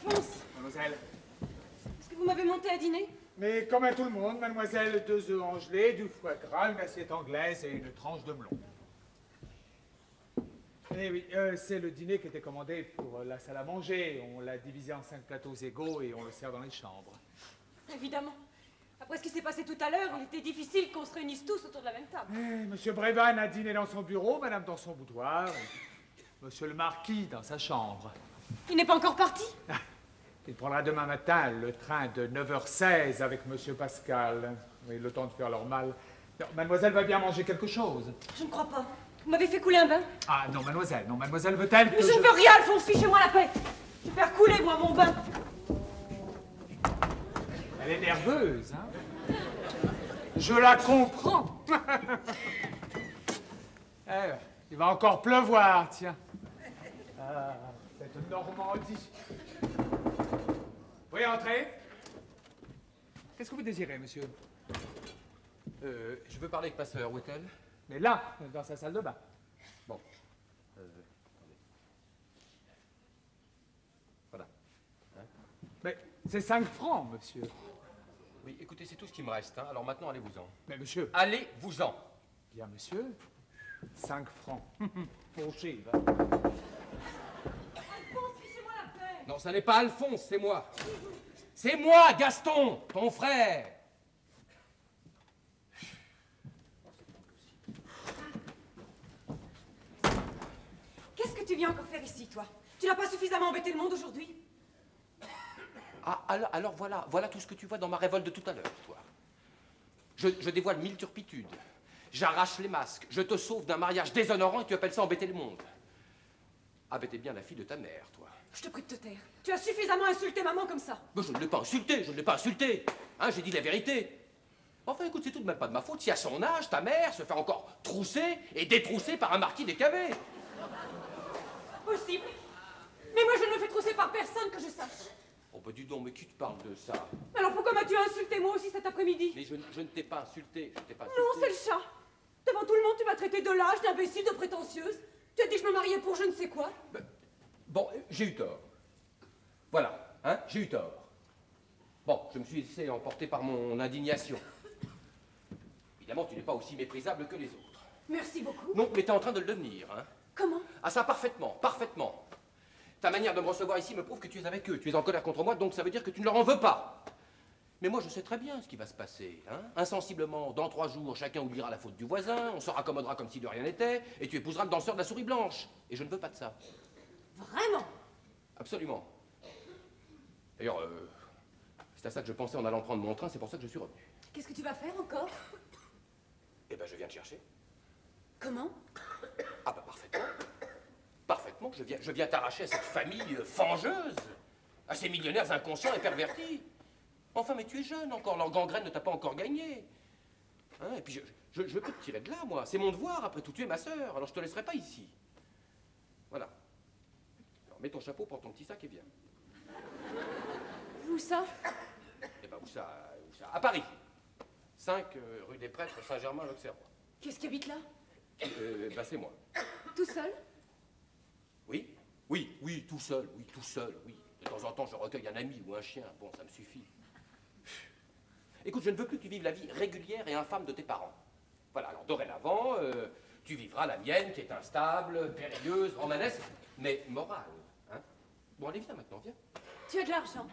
Alphonse, Mademoiselle. est-ce que vous m'avez monté à dîner? Mais comme à tout le monde, mademoiselle, 2 œufs en gelée, du foie gras, une assiette anglaise et une tranche de melon. Eh oui, c'est le dîner qui était commandé pour la salle à manger. On l'a divisé en 5 plateaux égaux et on le sert dans les chambres. Évidemment. Après ce qui s'est passé tout à l'heure, il était difficile qu'on se réunisse tous autour de la même table. Monsieur Brévan a dîné dans son bureau, madame dans son boudoir, et monsieur le marquis dans sa chambre. Il n'est pas encore parti? Il prendra demain matin le train de 9h16 avec monsieur Pascal. Oui, le temps de faire leur mal. Non, mademoiselle va bien manger quelque chose. Je ne crois pas. Vous m'avez fait couler un bain? Ah non, mademoiselle veut-elle que Mais je ne veux rien, Alphonse, fichez-moi la paix. Je vais faire couler, moi, mon bain. Elle est nerveuse, hein? Je la comprends. Il va encore pleuvoir, tiens. Ah, cette Normandie. Oui, entrez. Qu'est-ce que vous désirez, monsieur? Je veux parler avec ma sœur, où est-elle? Mais là, dans sa salle de bain. Bon. Attendez. Voilà. Hein? Mais c'est 5 francs, monsieur. Oui, écoutez, c'est tout ce qui me reste. Hein. Alors maintenant, allez-vous-en. Mais monsieur... Allez-vous-en. Bien, monsieur. 5 francs. Fauché, va. Alphonse, fichez-moi la paix. Non, ça n'est pas Alphonse, c'est moi. C'est moi, Gaston, ton frère. Qu'est-ce que tu viens encore faire ici, toi? Tu n'as pas suffisamment embêté le monde aujourd'hui? Ah, alors voilà tout ce que tu vois dans ma révolte de tout à l'heure, toi. Je dévoile 1000 turpitudes. J'arrache les masques. Je te sauve d'un mariage déshonorant et tu appelles ça embêter le monde. Ah, ben t'es bien la fille de ta mère, toi. Je te prie de te taire. Tu as suffisamment insulté maman comme ça. Mais je ne l'ai pas insulté, je ne l'ai pas insulté. Hein, j'ai dit la vérité. Enfin, écoute, c'est tout de même pas de ma faute si à son âge, ta mère se fait encore trousser et détrousser par un marquis décavé. Possible. Mais moi, je ne me fais trousser par personne que je sache. Oh, bah dis donc, mais qui te parle de ça? Alors pourquoi m'as-tu insulté moi aussi cet après-midi? Mais je ne t'ai pas insulté, je t'ai pas insulté. Non, c'est le chat. Devant tout le monde, tu m'as traité de lâche, d'imbécile, de prétentieuse. Tu as dit que je me mariais pour je ne sais quoi. Ben, bon, j'ai eu tort. Voilà, hein, j'ai eu tort. Bon, je me suis laissé emporter par mon indignation. Évidemment, tu n'es pas aussi méprisable que les autres. Merci beaucoup. Non, mais t'es en train de le devenir, hein. Comment? Ah ça, parfaitement, parfaitement. Ta manière de me recevoir ici me prouve que tu es avec eux. Tu es en colère contre moi, donc ça veut dire que tu ne leur en veux pas. Mais moi, je sais très bien ce qui va se passer. Hein. Insensiblement, dans 3 jours, chacun oubliera la faute du voisin, on se raccommodera comme si de rien n'était, et tu épouseras le danseur de la souris blanche. Et je ne veux pas de ça. Vraiment? Absolument. D'ailleurs, c'est à ça que je pensais en allant prendre mon train, c'est pour ça que je suis revenu. Qu'est-ce que tu vas faire encore? Eh ben, je viens te chercher. Comment? Ah bah, parfaitement. Parfaitement, je viens t'arracher à cette famille fangeuse, à ces millionnaires inconscients et pervertis. Enfin, mais tu es jeune encore, leur gangrène ne t'a pas encore gagné. Hein, et puis, je peux te tirer de là, moi. C'est mon devoir, après tout, tu es ma sœur, alors je te laisserai pas ici. Voilà. Alors, mets ton chapeau, prends ton petit sac et viens. Où ça? Eh ben, où ça? À Paris. 5 rue des Prêtres, Saint-Germain-l'Auxerrois. Qu'est-ce qui habite là? Bah, c'est moi. Tout seul? Oui, tout seul, oui. De temps en temps, je recueille un ami ou un chien. Bon, ça me suffit. Écoute, je ne veux plus que tu vives la vie régulière et infâme de tes parents. Voilà, alors dorénavant, tu vivras la mienne, qui est instable, périlleuse, romanesque, mais morale. Hein? Bon, allez, viens maintenant, viens. Tu as de l'argent?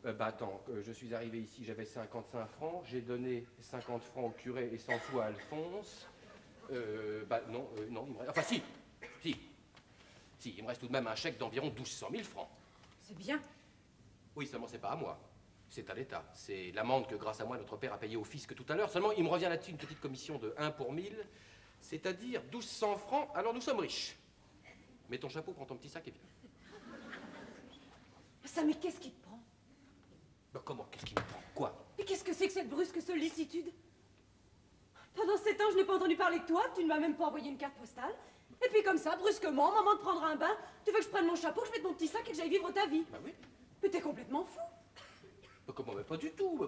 Bah attends, je suis arrivé ici, j'avais 55 francs, j'ai donné 50 francs au curé et 100 sous à Alphonse. Bah non, il me reste... Enfin si, il me reste tout de même un chèque d'environ 1200 000 francs. C'est bien. Oui, seulement c'est pas à moi, c'est à l'État. C'est l'amende que grâce à moi notre père a payée au fisc tout à l'heure. Seulement il me revient là-dessus une petite commission de 1 pour 1000, c'est-à-dire 1200 francs, alors nous sommes riches. Mets ton chapeau, prends ton petit sac et viens. Ça, mais qu'est-ce qui te prend? Bah comment, qu'est-ce qui me prend? Quoi? Mais qu'est-ce que c'est que cette brusque sollicitude? Pendant 7 ans, je n'ai pas entendu parler de toi, tu ne m'as même pas envoyé une carte postale. Et puis comme ça, brusquement, maman te prendra un bain, tu veux que je prenne mon chapeau, que je mette mon petit sac et que j'aille vivre ta vie. Bah oui. Mais t'es complètement fou. Mais comment? Mais pas du tout,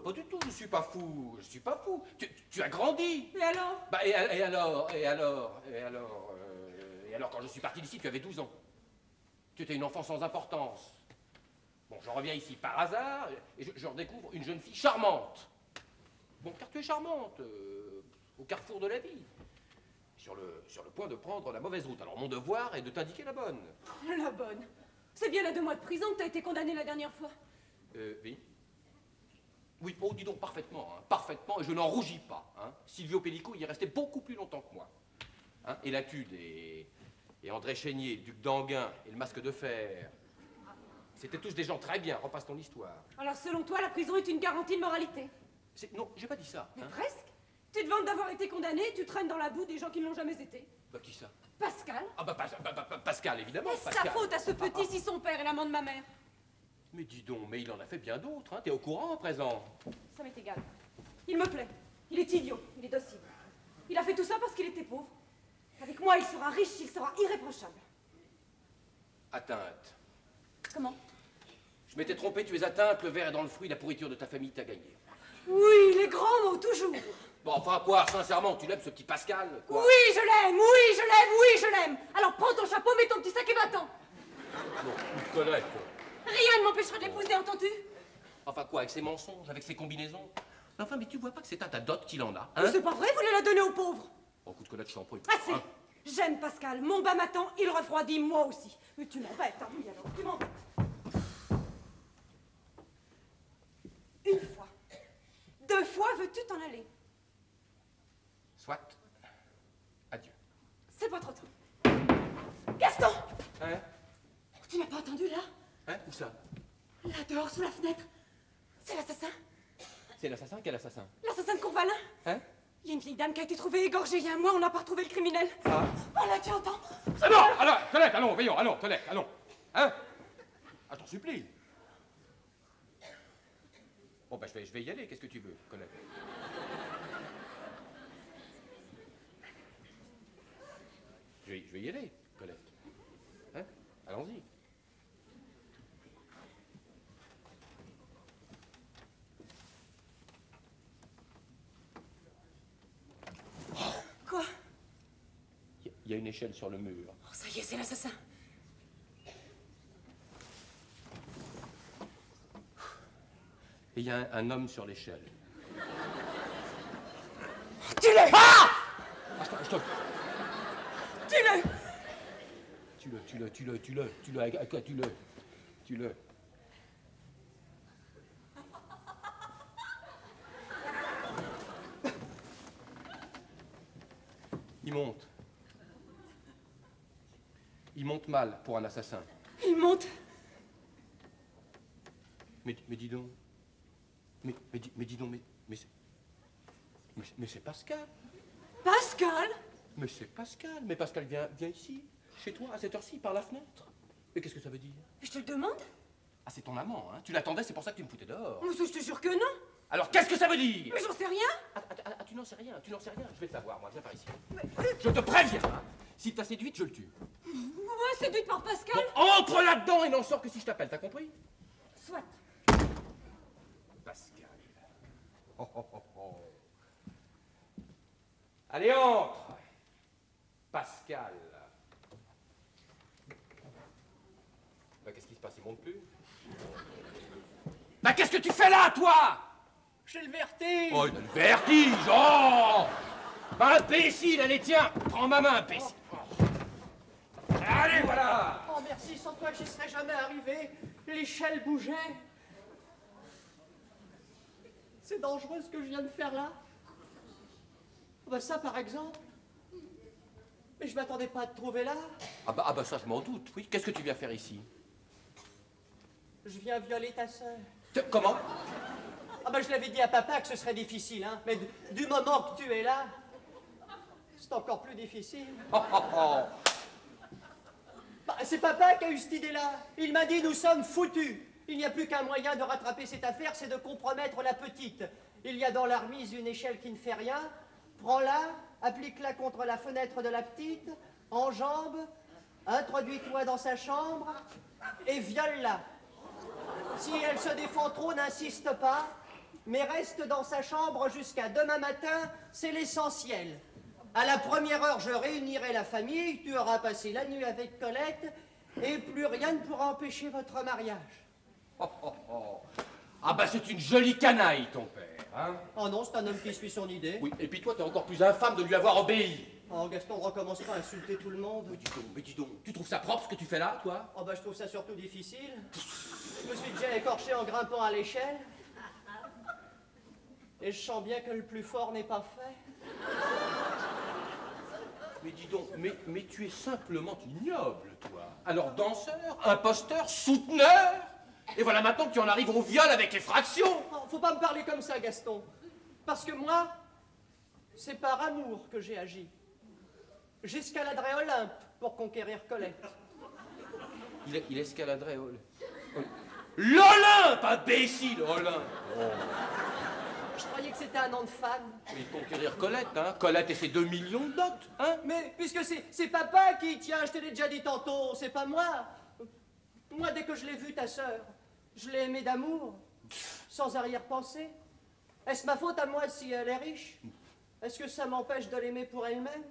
je suis pas fou, Tu as grandi. Et alors? Bah et alors, quand je suis parti d'ici, tu avais 12 ans. Tu étais une enfant sans importance. Bon, je reviens ici par hasard et je redécouvre une jeune fille charmante. Bon, car tu es charmante, au carrefour de la vie. Sur le point de prendre la mauvaise route. Alors mon devoir est de t'indiquer la bonne. La bonne. C'est bien la 2 mois de prison que t'as été condamné la dernière fois. Oui. Oui, oh, dis donc parfaitement, hein, parfaitement, et je n'en rougis pas. Hein. Silvio Pellico y est resté beaucoup plus longtemps que moi. Hein, et Latude et André Chénier, Duc d'Anguin et le Masque de Fer, c'était tous des gens très bien, repasse ton histoire. Alors selon toi, la prison est une garantie de moralité? Non, j'ai pas dit ça. Mais hein. presque. Tu te vantes d'avoir été condamné, tu traînes dans la boue des gens qui ne l'ont jamais été. Bah qui ça? Pascal. Ah bah, Pascal, évidemment. Est-ce Pascal. sa faute à ce petit si son père est l'amant de ma mère? Mais dis donc, mais il en a fait bien d'autres, hein. T'es au courant à présent? Ça m'est égal. Il me plaît. Il est idiot, il est docile. Il a fait tout ça parce qu'il était pauvre. Avec moi, il sera riche, il sera irréprochable. Atteinte. Comment? Je m'étais trompé, tu es atteinte, le verre est dans le fruit, la pourriture de ta famille t'a gagné. Oui, les grands mots, toujours. Bon, enfin quoi, sincèrement, tu l'aimes ce petit Pascal, quoi? Oui, je l'aime, oui, je l'aime, oui, je l'aime. Alors prends ton chapeau, mets ton petit sac et va-t'en. Non, Colette. Rien ne m'empêchera de l'épouser, entends-tu? Enfin quoi, avec ses mensonges, avec ses combinaisons? Enfin, mais tu vois pas que c'est à ta dot qu'il en a, hein? Mais c'est pas vrai, vous voulez la donner aux pauvres. Oh, écoute, Colette, je t'en prie. Assez. Hein? J'aime Pascal, mon bas m'attend, il refroidit, moi aussi. Mais tu m'embêtes, hein, oui alors, tu m'embêtes. Une fois. 2 fois, veux-tu t'en aller? Soit. Adieu. C'est pas trop tôt. Gaston! Hein? Tu n'as pas entendu là? Hein? Où ça? Là, dehors, sous la fenêtre. C'est l'assassin. C'est l'assassin? Quel assassin? L'assassin de Courvalin. Hein? Il y a une vieille dame qui a été trouvée égorgée il y a un mois, on n'a pas retrouvé le criminel. Ah. Oh là, tu entends? Ah non! Alors, Colette, allons, voyons, allons, Colette, allons. Hein? Ah, t'en supplie. Bon, ben, je vais y aller, qu'est-ce que tu veux, Colette? Je vais y aller, Colette. Hein? Allons-y. Quoi? Il y a une échelle sur le mur. Oh, ça y est, c'est l'assassin. Et il y a un homme sur l'échelle. Tue-le! Ah! Stop. Tue-le! Tue-le. Il monte mal pour un assassin. Il monte. Mais dis donc. Mais dis donc, mais c'est Pascal. Pascal? Mais c'est Pascal. Mais Pascal viens ici, chez toi, à cette heure-ci, par la fenêtre. Mais qu'est-ce que ça veut dire? Je te le demande. Ah, c'est ton amant, hein? Tu l'attendais, c'est pour ça que tu me foutais dehors. Mais je te jure que non. Alors, qu'est-ce que ça veut dire? Mais j'en sais rien. Ah, tu n'en sais rien, Je vais le savoir, moi, viens par ici. Je te préviens, hein. S'il t'a séduite, je le tue. Ouais, séduite par Pascal. Bon, entre là-dedans et n'en sors que si je t'appelle, t'as compris? Soit. Pascal. Oh. Allez, entre. Pascal. Bah, qu'est-ce qui se passe? Il monte plus? Bah, qu'est-ce que tu fais là, toi? J'ai le vertige. Oh, il a le vertige. Oh! Bah, imbécile, allez, tiens, prends ma main, imbécile. Allez, voilà. Oh, merci, sans toi, j'y serais jamais arrivé. L'échelle bougeait. C'est dangereux ce que je viens de faire là. Bah ça, par exemple. Mais je m'attendais pas à te trouver là. Ah bah ça, je m'en doute, oui. Qu'est-ce que tu viens faire ici? Je viens violer ta sœur. Comment? Ah bah je l'avais dit à papa que ce serait difficile, hein. Mais du moment que tu es là, c'est encore plus difficile. Oh. Bah, c'est papa qui a eu cette idée-là. Il m'a dit, nous sommes foutus. Il n'y a plus qu'un moyen de rattraper cette affaire, c'est de compromettre la petite. Il y a dans la remise une échelle qui ne fait rien. Prends-la, applique-la contre la fenêtre de la petite, enjambe, introduis-toi dans sa chambre et viole-la. Si elle se défend trop, n'insiste pas, mais reste dans sa chambre jusqu'à demain matin, c'est l'essentiel. À la première heure, je réunirai la famille, tu auras passé la nuit avec Colette, Et plus rien ne pourra empêcher votre mariage. Oh, oh, oh. Ah bah c'est une jolie canaille, ton père, hein? Oh non, c'est un homme qui suit son idée. Oui, et puis toi, t'es encore plus infâme de lui avoir obéi. Oh, Gaston, recommence pas à insulter tout le monde. Mais dis donc, tu trouves ça propre ce que tu fais là, toi? Oh, bah, je trouve ça surtout difficile. Je me suis déjà écorché en grimpant à l'échelle. Et je sens bien que le plus fort n'est pas fait. Mais dis donc, mais tu es simplement ignoble, toi. Alors danseur, imposteur, souteneur. Et voilà maintenant que tu en arrives au viol avec effraction. Oh, faut pas me parler comme ça, Gaston. Parce que moi, c'est par amour que j'ai agi. J'escaladerai Olympe pour conquérir Colette. Il escaladerait l'Olympe, imbécile, Olympe. Je croyais que c'était un nom de femme. Mais conquérir Colette, hein? Colette et ses 2 millions de dots, hein? Mais puisque c'est papa qui tient, je te l'ai déjà dit tantôt, c'est pas moi. Moi, dès que je l'ai vue, ta sœur, je l'ai aimée d'amour, sans arrière-pensée. Est-ce ma faute à moi si elle est riche? Est-ce que ça m'empêche de l'aimer pour elle-même?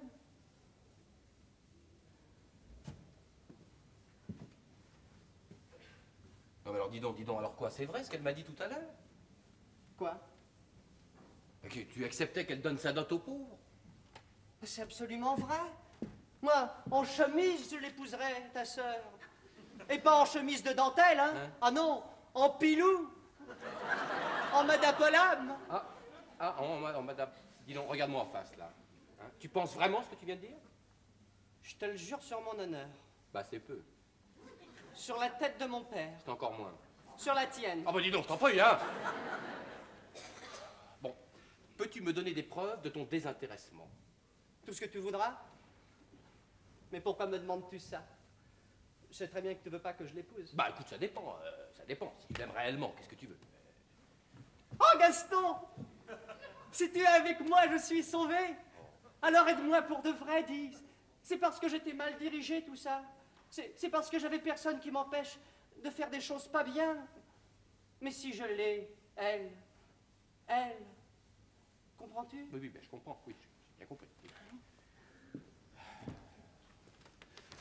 Non mais alors dis donc, alors quoi? C'est vrai ce qu'elle m'a dit tout à l'heure? Quoi? Que tu acceptais qu'elle donne sa dot aux pauvres? C'est absolument vrai. Moi, en chemise, je l'épouserais, ta sœur. Et pas en chemise de dentelle, hein? Ah non, en pilou. En madapolame. En madame. Dis donc, regarde-moi en face, là. Hein? Tu penses vraiment ce que tu viens de dire? Je te le jure sur mon honneur. Bah, c'est peu. Sur la tête de mon père. C'est encore moins. Sur la tienne. Ah bah dis donc, je t'en prie, hein. Bon, peux-tu me donner des preuves de ton désintéressement? Tout ce que tu voudras. Mais pourquoi me demandes-tu ça? Je sais très bien que tu veux pas que je l'épouse. Bah écoute, ça dépend, ça dépend. Si tu l'aimes réellement, qu'est-ce que tu veux? Oh Gaston! Si tu es avec moi, je suis sauvé. Alors aide-moi pour de vrai, dis. C'est parce que j'étais mal dirigé, tout ça. C'est parce que j'avais personne qui m'empêche de faire des choses pas bien. Mais si je l'ai, elle, comprends-tu? Oui, ben, je comprends, oui, j'ai bien compris.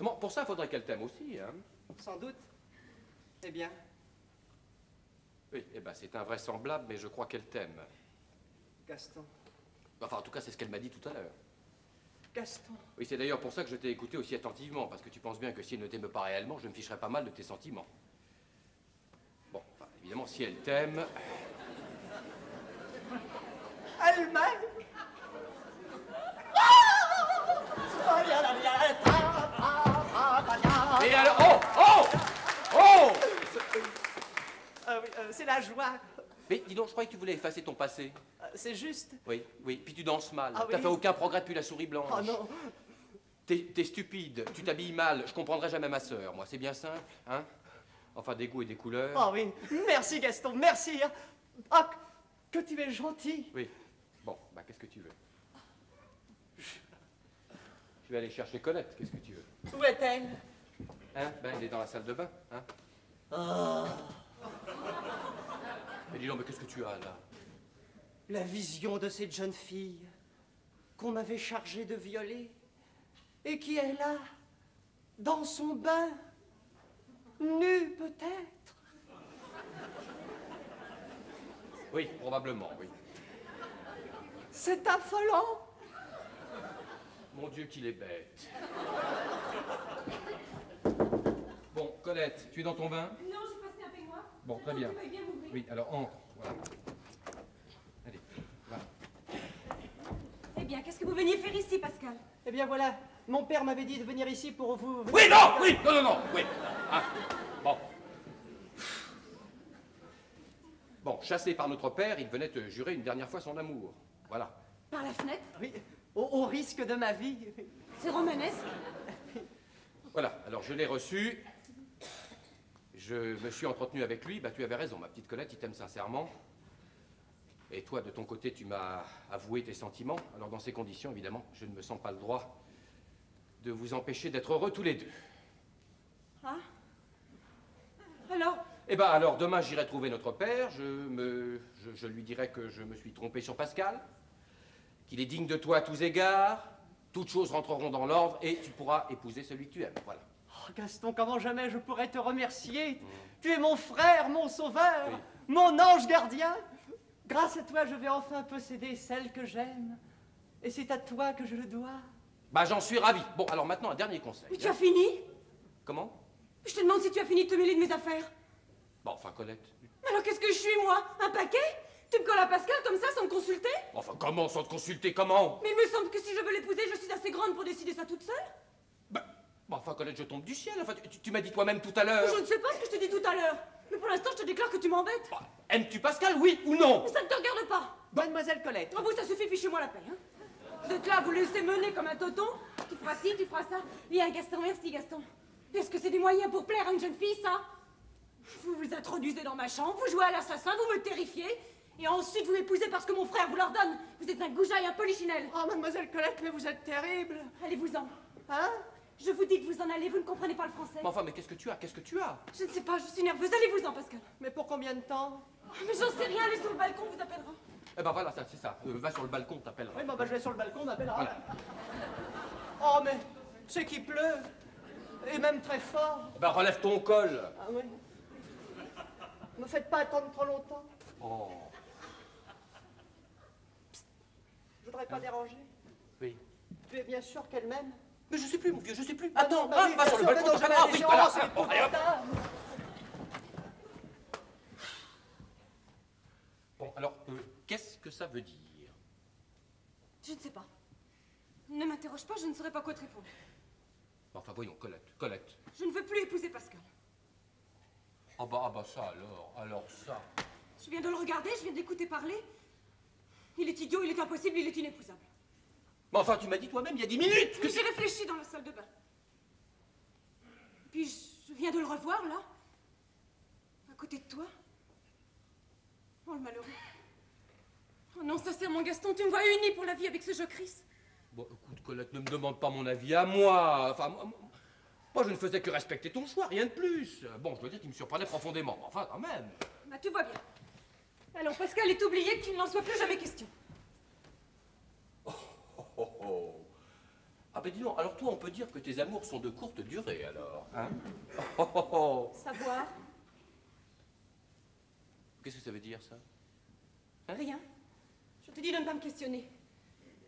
Bon, pour ça, il faudrait qu'elle t'aime aussi, hein? Sans doute. Eh bien. Oui, eh ben, c'est invraisemblable, mais je crois qu'elle t'aime. Gaston. Enfin, en tout cas, c'est ce qu'elle m'a dit tout à l'heure. Gaston. Oui, c'est d'ailleurs pour ça que je t'ai écouté aussi attentivement, parce que tu penses bien que si elle ne t'aime pas réellement, je me ficherais pas mal de tes sentiments. Bon, enfin, évidemment, si elle t'aime... Elle m'aime. Et alors... Oh! Oh! C'est la joie. Mais dis donc, je croyais que tu voulais effacer ton passé. C'est juste. Oui, oui, puis tu danses mal. Ah T'as oui. fait aucun progrès depuis la souris blanche. Oh non. T'es stupide, tu t'habilles mal, je comprendrai jamais ma sœur, moi, c'est bien simple, hein? Enfin, des goûts et des couleurs. Oh oui. Merci Gaston, merci. Ah, que tu es gentil. Oui. Bon, bah, qu'est-ce que tu veux? Je vais aller chercher Colette, qu'est-ce que tu veux? Où est-elle? Hein? Ben, elle est dans la salle de bain, hein? Oh. Mais dis donc, mais qu'est-ce que tu as, là? La vision de cette jeune fille qu'on m'avait chargée de violer et qui est là, dans son bain, nue peut-être. Oui, probablement, oui. C'est affolant. Mon Dieu, qu'il est bête. Bon, Colette, tu es dans ton bain? Non, j'ai passé un peignoir. Bon, très bien. Tu vas bien m'ouvrir. Oui, alors entre, voilà. Allez, va. Eh bien, qu'est-ce que vous veniez faire ici, Pascal? Eh bien voilà, mon père m'avait dit de venir ici pour vous... Oui, non, oui, non, non, non, oui. Ah, bon. Bon, chassé par notre père, il venait te jurer une dernière fois son amour. Voilà. Par la fenêtre? Oui, au risque de ma vie. C'est romanesque. Voilà, alors je l'ai reçu. Je me suis entretenu avec lui. Bah, tu avais raison, ma petite Colette, il t'aime sincèrement. Et toi, de ton côté, tu m'as avoué tes sentiments. Alors, dans ces conditions, évidemment, je ne me sens pas le droit de vous empêcher d'être heureux tous les deux. Ah? Alors? Eh ben, alors, demain, j'irai trouver notre père. Je lui dirai que je me suis trompé sur Pascal, qu'il est digne de toi à tous égards. Toutes choses rentreront dans l'ordre et tu pourras épouser celui que tu aimes. Voilà. Oh, Gaston, comment jamais je pourrais te remercier. Tu es mon frère, mon sauveur, mon ange gardien. Grâce à toi, je vais enfin posséder celle que j'aime. Et c'est à toi que je le dois. Bah, j'en suis ravi. Bon, alors maintenant, un dernier conseil. Mais tu as fini? Comment? Je te demande si tu as fini de te mêler de mes affaires. Bon, enfin, Colette. Mais alors qu'est-ce que je suis, moi? Un paquet? Tu me colles à Pascal comme ça, sans me consulter? Enfin, comment, sans te consulter, comment? Mais il me semble que si je veux l'épouser, je suis assez grande pour décider ça toute seule. Bah, enfin, Colette, je tombe du ciel. Enfin, tu m'as dit toi-même tout à l'heure. Je ne sais pas ce que je te dis tout à l'heure. Mais pour l'instant, je te déclare que tu m'embêtes. Bah, aimes-tu Pascal, oui ou non? Mais ça ne te regarde pas. Mademoiselle Colette. Ah vous, ça suffit, fichez-moi la paix. Hein. Vous êtes là, vous laissez mener comme un toton. Tu feras ci, tu feras ça. Viens, Gaston, merci, Gaston. Est-ce que c'est des moyens pour plaire à une jeune fille, ça? Vous vous introduisez dans ma chambre, vous jouez à l'assassin, vous me terrifiez. Et ensuite, vous m'épousez parce que mon frère vous l'ordonne. Vous êtes un goujaille, un polichinelle. Oh, mademoiselle Colette, mais vous êtes terrible. Allez-vous-en. Hein? Je vous dis que vous en allez, vous ne comprenez pas le français. Mais enfin, mais qu'est-ce que tu as? Qu'est-ce que tu as? Je ne sais pas, je suis nerveuse. Allez-vous-en, Pascal. Mais pour combien de temps? Oh, mais j'en sais rien, allez sur le balcon, on vous appellera. Eh ben voilà, ça, c'est ça. Va sur le balcon, t'appelleras. Oui, bah, je vais sur le balcon, on m'appellera. Voilà. Oh, mais c'est qu'il pleut. Et même très fort. Bah, relève ton col. Ah oui. Ne me faites pas attendre trop longtemps. Oh. Je voudrais pas déranger. Oui. Tu es bien sûr qu'elle m'aime? Mais je sais plus, mon vieux, je sais plus. Ah Attends, non, bah oui, va bien sur le sûr, balcon, mais non, t'appelleras. je Oui, vais voilà. c'est Bon, allez, hop. épouvantable. Bon, alors, qu'est-ce que ça veut dire? Je ne sais pas. Ne m'interroge pas, je ne saurais pas quoi te répondre. Enfin, voyons, Colette. Je ne veux plus épouser Pascal. Ah bah ça alors ça. Je viens de le regarder, je viens de l'écouter parler. Il est idiot, il est impossible, il est inépousable. Mais enfin, tu m'as dit toi-même il y a 10 minutes que J'ai réfléchi dans la salle de bain. Puis je viens de le revoir, là. À côté de toi. Oh, le malheureux. Oh non, sincèrement, Gaston, tu me vois unie pour la vie avec ce jocrisse. Bon, écoute, Colette, ne me demande pas mon avis à moi. Enfin, moi, je ne faisais que respecter ton choix, rien de plus. Bon, je dois dire qu'il me surprenait profondément. Enfin, quand même. Bah, tu vois bien. Alors, Pascal est oublié qu'il n'en soit plus jamais question. Oh. Ah ben dis donc, alors toi, on peut dire que tes amours sont de courte durée, alors, hein? Oh. Savoir? Qu'est-ce que ça veut dire, ça? Rien. Je te dis de ne pas me questionner.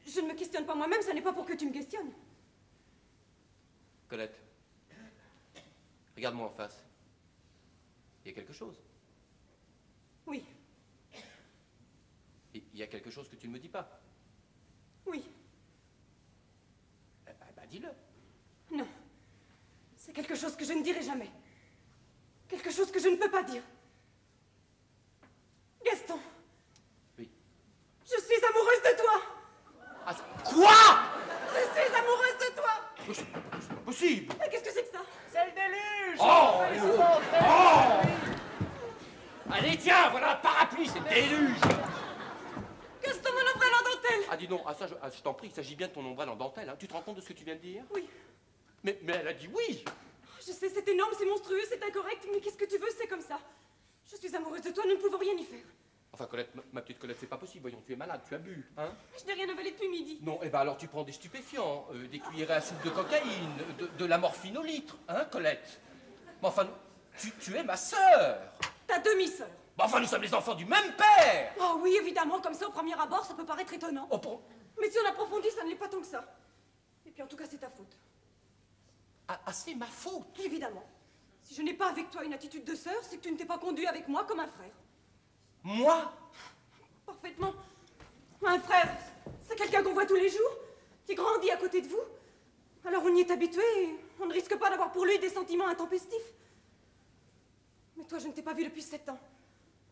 Je ne me questionne pas moi-même, ça n'est pas pour que tu me questionnes. Colette, regarde-moi en face. Il y a quelque chose. Oui, Il y a quelque chose que tu ne me dis pas. oui, Eh ben, dis-le. non. C'est quelque chose que je ne dirai jamais. Quelque chose que je ne peux pas dire. Gaston. Oui. Je suis amoureuse de toi. Ah, quoi? Je suis amoureuse de toi. Mais c'est pas possible. Mais qu'est-ce que c'est que ça? C'est le déluge. Oh, Félicitations, Allez, tiens, voilà un parapluie, c'est le déluge. Gaston, mon ombrelle en dentelle. Ah, dis donc, je t'en prie, il s'agit bien de ton ombrelle en dentelle, hein. Tu te rends compte de ce que tu viens de dire? Oui. Mais elle a dit oui. Je sais, c'est énorme, c'est monstrueux, c'est incorrect, mais qu'est-ce que tu veux, c'est comme ça. Je suis amoureuse de toi, nous ne pouvons rien y faire. Enfin, Colette, ma petite Colette, c'est pas possible, voyons, tu es malade, tu as bu, hein? Je n'ai rien avalé depuis midi. Non, eh ben alors tu prends des stupéfiants, des cuillerées à soupe de cocaïne, de la morphine au litre, hein, Colette? Mais enfin, tu es ma sœur. Ta demi-sœur. Mais enfin, nous sommes les enfants du même père. Oh oui, évidemment, comme ça, au premier abord, ça peut paraître étonnant. Oh, Mais si on approfondit, ça ne l'est pas tant que ça. Et puis en tout cas, c'est ta faute. c'est ma faute. Évidemment. Si je n'ai pas avec toi une attitude de sœur, c'est que tu ne t'es pas conduit avec moi comme un frère. Moi? Parfaitement. Un frère, c'est quelqu'un qu'on voit tous les jours, qui grandit à côté de vous. Alors on y est habitué et on ne risque pas d'avoir pour lui des sentiments intempestifs. Mais toi, je ne t'ai pas vu depuis 7 ans.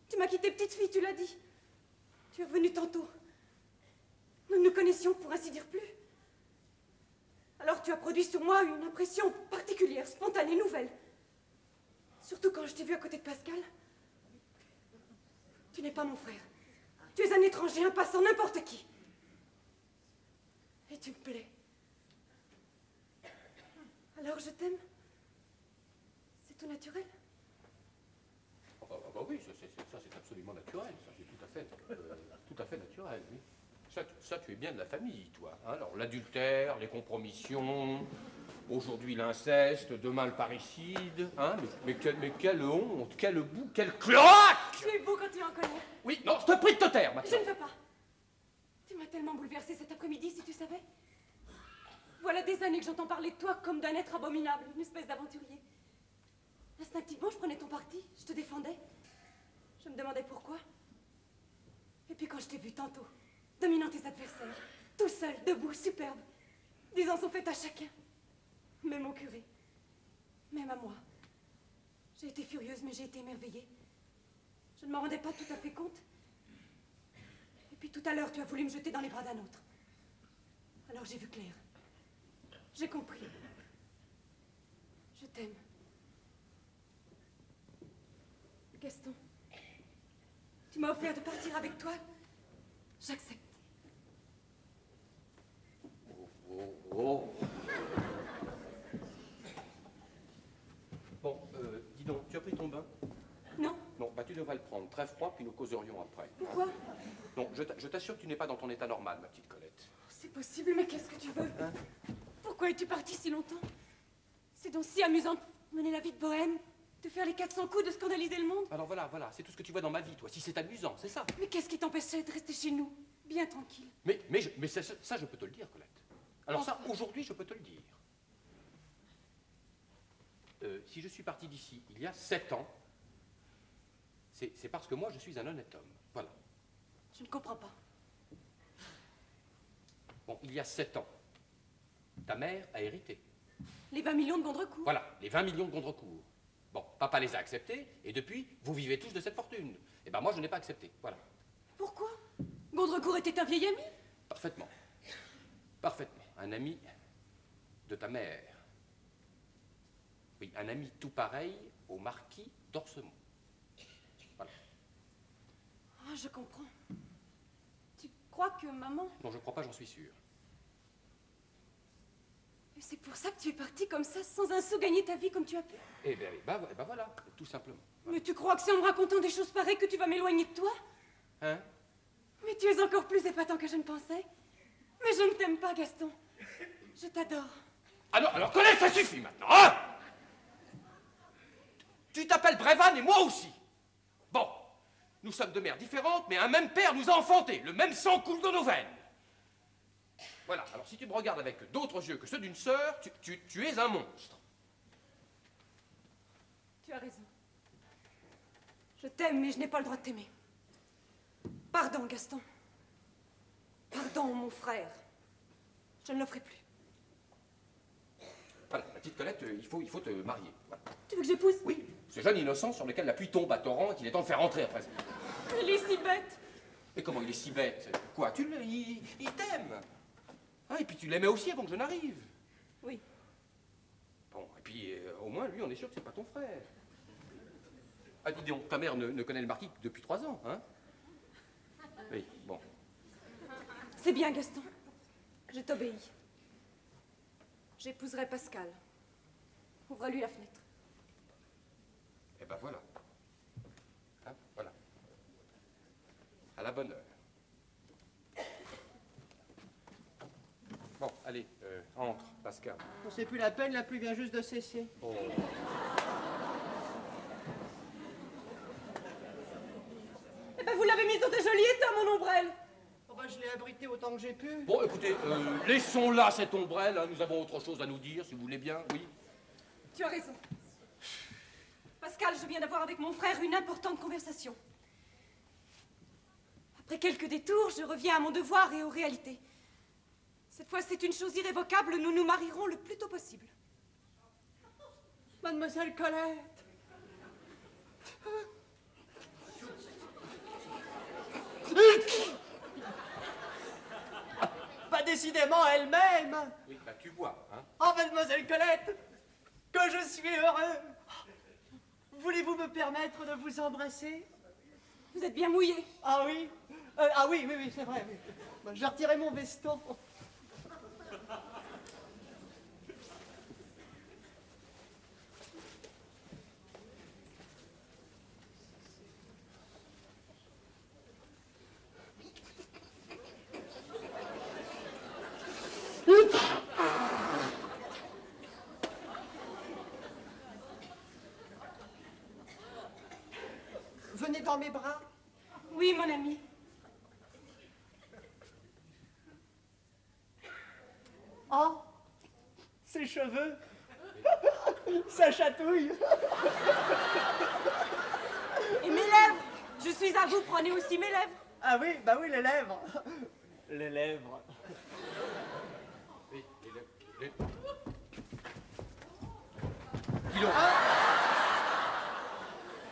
Tu m'as quitté petite fille, tu l'as dit. Tu es revenue tantôt. Nous ne nous connaissions, pour ainsi dire, plus. Alors tu as produit sur moi une impression particulière, spontanée, nouvelle. Surtout quand je t'ai vu à côté de Pascal. Tu n'es pas mon frère. Tu es un étranger, un passant, n'importe qui. Et tu me plais. Alors je t'aime. C'est tout naturel. Bah oui, ça c'est absolument naturel, ça c'est tout à fait naturel, oui. Ça, tu es bien de la famille, toi. Hein? Alors l'adultère, les compromissions, Aujourd'hui l'inceste, demain le parricide. Hein, mais quelle honte, quelle boue, quelle cloaque! Tu es beau quand tu es en colère. Oui, non, je te prie de te taire maintenant. Je ne veux pas. Tu m'as tellement bouleversée cet après-midi, si tu savais. Voilà des années que j'entends parler de toi comme d'un être abominable, une espèce d'aventurier. Instinctivement, je prenais ton parti, je te défendais. Je me demandais pourquoi. Et puis quand je t'ai vu tantôt, dominant tes adversaires, tout seul, debout, superbe, disant son fait à chacun, même au curé, même à moi. J'ai été furieuse, mais j'ai été émerveillée. Je ne m'en rendais pas tout à fait compte. Et puis tout à l'heure, tu as voulu me jeter dans les bras d'un autre. Alors j'ai vu clair. J'ai compris. Je t'aime. Gaston, tu m'as offert de partir avec toi. J'accepte. Oh. Bon, dis donc, tu as pris ton bain? Non. Non, bah tu devrais le prendre. Très froid, puis nous causerions après. Pourquoi? Non, je t'assure que tu n'es pas dans ton état normal, ma petite Colette. C'est possible, mais qu'est-ce que tu veux? Pourquoi es-tu parti si longtemps? C'est donc si amusant de mener la vie de bohème, de faire les 400 coups, de scandaliser le monde. Alors voilà, c'est tout ce que tu vois dans ma vie, toi. Si c'est amusant, c'est ça. Mais qu'est-ce qui t'empêchait de rester chez nous, bien tranquille? Mais ça, je peux te le dire, Colette. Alors ça, aujourd'hui, je peux te le dire. Si je suis parti d'ici il y a 7 ans, c'est parce que moi, je suis un honnête homme. Voilà. Je ne comprends pas. Bon, il y a 7 ans, ta mère a hérité. Les 20 millions de Gondrecourt. Voilà, les 20 millions de Gondrecourt. Bon, papa les a acceptés, et depuis, vous vivez tous de cette fortune. Eh ben moi, je n'ai pas accepté, voilà. Pourquoi? Gondrecourt était un vieil ami? Parfaitement. Parfaitement. Un ami de ta mère. Oui, un ami tout pareil au marquis d'Orsemont. Voilà. Ah, je comprends. Tu crois que maman... Non, je crois pas, j'en suis sûr. Et c'est pour ça que tu es parti comme ça, sans un sou gagner ta vie comme tu as pu? Eh ben voilà, tout simplement. Mais tu crois que c'est en me racontant des choses pareilles que tu vas m'éloigner de toi? Hein? Mais tu es encore plus épatant que je ne pensais. Mais je ne t'aime pas, Gaston. Je t'adore. Alors, Colette, ça suffit maintenant, hein? Tu t'appelles Brévan et moi aussi. Bon, nous sommes de mères différentes, mais un même père nous a enfantés. Le même sang coule dans nos veines. Voilà, alors si tu me regardes avec d'autres yeux que ceux d'une sœur, tu es un monstre. Tu as raison. Je t'aime, mais je n'ai pas le droit de t'aimer. Pardon, Gaston. Pardon, mon frère. Je ne le ferai plus. Voilà, ma petite Colette, il faut te marier. Voilà. Tu veux que j'épouse? Oui, ce jeune innocent sur lequel la pluie tombe à torrent et qu'il est temps de faire rentrer à présent. Il est si bête. Mais comment il est si bête? Quoi, il t'aime. Ah, et puis tu l'aimais aussi avant que je n'arrive. Oui. Bon, et puis au moins, lui, on est sûr que c'est pas ton frère. Ah, dis donc, ta mère ne connaît le marquis que depuis 3 ans, hein? Oui, bon. C'est bien, Gaston. Je t'obéis. J'épouserai Pascal. Ouvre-lui la fenêtre. Eh ben voilà. Hein, voilà. À la bonne heure. Bon, allez, entre, Pascal. C'est plus la peine, la pluie vient juste de cesser. Oh. Eh ben, vous l'avez mis dans de joli état, mon ombrelle. Oh ben, je l'ai abrité autant que j'ai pu. Bon, écoutez, laissons là cette ombrelle, hein, nous avons autre chose à nous dire, si vous voulez bien, oui. Tu as raison. Pascal, je viens d'avoir avec mon frère une importante conversation. Après quelques détours, je reviens à mon devoir et aux réalités. Cette fois, c'est une chose irrévocable, nous nous marierons le plus tôt possible. Mademoiselle Colette. Pas décidément elle-même. Oui, bah tu vois, hein. Oh, mademoiselle Colette, que je suis heureux. Voulez-vous me permettre de vous embrasser? Vous êtes bien mouillé. Ah oui? Ah oui, c'est vrai. Oui. Je vais retirer mon veston. venez dans mes bras. Oui, mon ami. Oh, ses cheveux. Ça chatouille. Et mes lèvres. Je suis à vous, prenez aussi mes lèvres. Ah oui, bah oui, les lèvres. Les lèvres. Oui, les- Dis donc.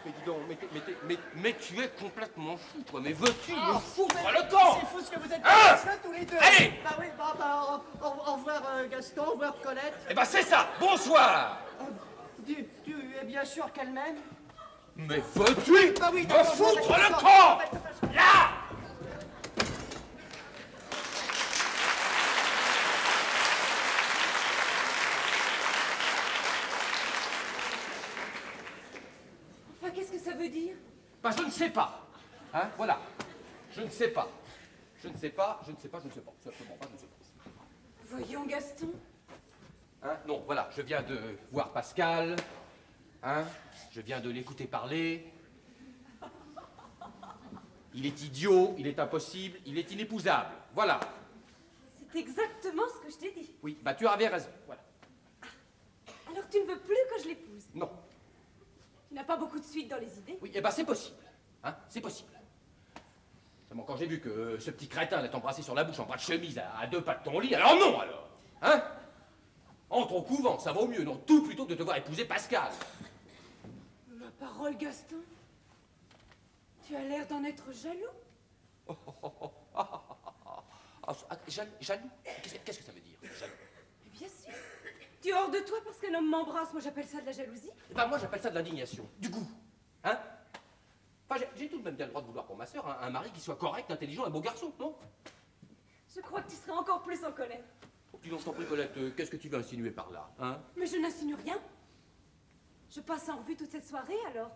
Mais dis donc, mais tu es complètement fou, toi. Mais veux-tu me foutre le camp? C'est fou ce que vous êtes Hein? là tous les deux. Allez! Bah oui, au revoir Gaston, au revoir Colette. Eh ben c'est ça. Bonsoir. Tu es bien sûr qu'elle m'aime? Mais veux-tu Bah oui, me d'accord, foutre d'accord, le d'accord. camp? Là! Enfin, qu'est-ce que ça veut dire? Bah je ne sais pas. Hein, voilà. Je ne sais pas. Je ne sais pas, je ne sais pas, je ne sais pas. Simplement pas, je ne sais pas. Voyons, Gaston. Hein, non, voilà, je viens de voir Pascal. Hein, je viens de l'écouter parler. Il est idiot, il est impossible, il est inépousable. Voilà. C'est exactement ce que je t'ai dit. Oui, bah tu avais raison. Voilà. Alors tu ne veux plus que je l'épouse. Non. Tu n'as pas beaucoup de suite dans les idées. Oui, eh ben c'est possible. Hein, c'est possible. Seulement quand j'ai vu que ce petit crétin allait t'embrasser sur la bouche en bras de chemise à 2 pas de ton lit, alors non alors. Hein? Entre au couvent, ça vaut mieux, non, tout plutôt que de devoir épouser Pascal. Ma parole, Gaston. Tu as l'air d'en être jaloux. Jaloux? Qu'est-ce que ça veut dire, jaloux? Mais bien sûr. Tu es hors de toi parce qu'un homme m'embrasse. Moi, j'appelle ça de la jalousie. Eh ben moi j'appelle ça de l'indignation, du goût. Hein? Enfin, j'ai tout de même bien le droit de vouloir pour ma sœur un mari qui soit correct, intelligent, un beau garçon, non? Je crois que tu serais encore plus en colère. Oh, dis donc, je t'en prie, Colette, qu'est-ce que tu veux insinuer par là, hein? Mais je n'insinue rien. Je passe en revue toute cette soirée, alors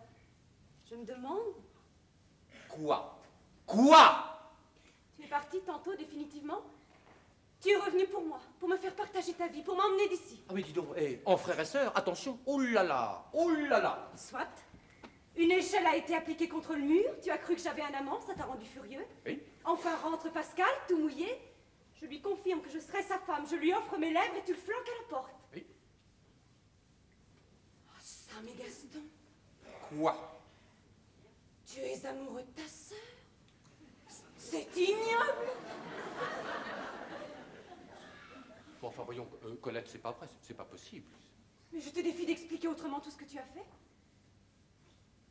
je me demande... Quoi? Quoi? Tu es parti tantôt définitivement? Tu es revenu pour moi, pour me faire partager ta vie, pour m'emmener d'ici. Ah mais dis donc, en frère et sœur, attention, oh là là, oh là là. Soit. Une échelle a été appliquée contre le mur, tu as cru que j'avais un amant, ça t'a rendu furieux. Oui. Enfin rentre Pascal, tout mouillé. Je lui confirme que je serai sa femme, je lui offre mes lèvres et tu le flanques à la porte. Oui. Oh, ça, mais Gaston, Quoi? tu es amoureux de ta sœur? C'est ignoble. Bon, enfin voyons, Colette, c'est pas vrai, c'est pas possible. Mais je te défie d'expliquer autrement tout ce que tu as fait.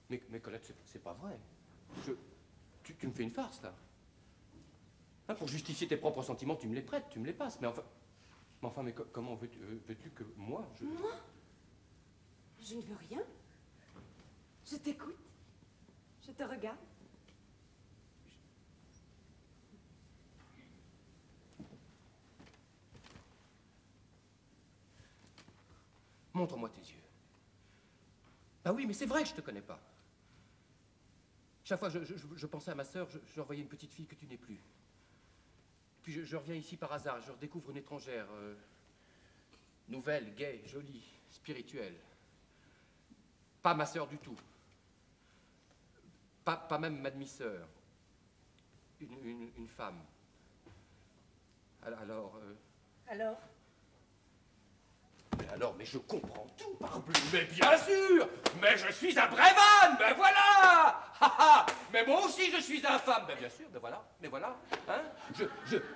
Mais Colette, c'est pas vrai. Tu me fais une farce, là. Hein, pour justifier tes propres sentiments, tu me les prêtes, tu me les passes. Mais comment veux-tu que moi, Moi? Je ne veux rien. Je t'écoute. Je te regarde. Montre-moi tes yeux. Ah oui, mais c'est vrai que je te connais pas. Chaque fois je pensais à ma sœur, je revoyais une petite fille que tu n'es plus. Puis je reviens ici par hasard, je redécouvre une étrangère. Nouvelle, gaie, jolie, spirituelle. Pas ma sœur du tout. Pas même ma demi-sœur. Une femme. Alors... Mais je comprends tout, parbleu. Mais bien sûr. Mais je suis un Brévan. Mais voilà. Mais moi aussi je suis infâme. Mais bien sûr, mais voilà. Hein,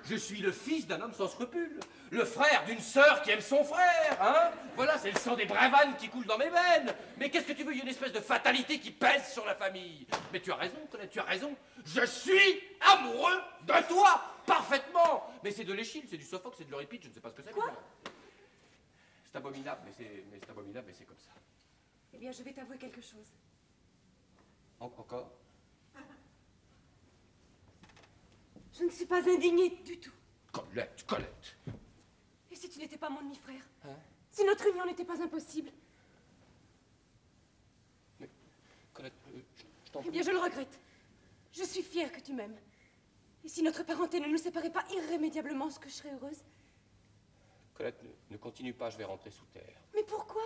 je suis le fils d'un homme sans scrupules. Le frère d'une sœur qui aime son frère. Hein, voilà, c'est le sang des Brévanes qui coule dans mes veines. Mais qu'est-ce que tu veux? Il y a une espèce de fatalité qui pèse sur la famille. Mais tu as raison, Colette, tu as raison. Je suis amoureux de toi. Parfaitement. Mais c'est de l'Échille, c'est du Sophocle, c'est de l'Euripide, je ne sais pas ce que c'est. Quoi? C'est abominable, mais c'est abominable, mais c'est comme ça. Eh bien, je vais t'avouer quelque chose. Encore? Je ne suis pas indignée du tout. Colette. Et si tu n'étais pas mon demi-frère? Hein? Si notre union n'était pas impossible? Mais, Colette, je t'en prie. Eh bien, je le regrette. Je suis fière que tu m'aimes. Et si notre parenté ne nous séparait pas irrémédiablement, est-ce que je serais heureuse? Colette, ne continue pas, je vais rentrer sous terre. Mais pourquoi?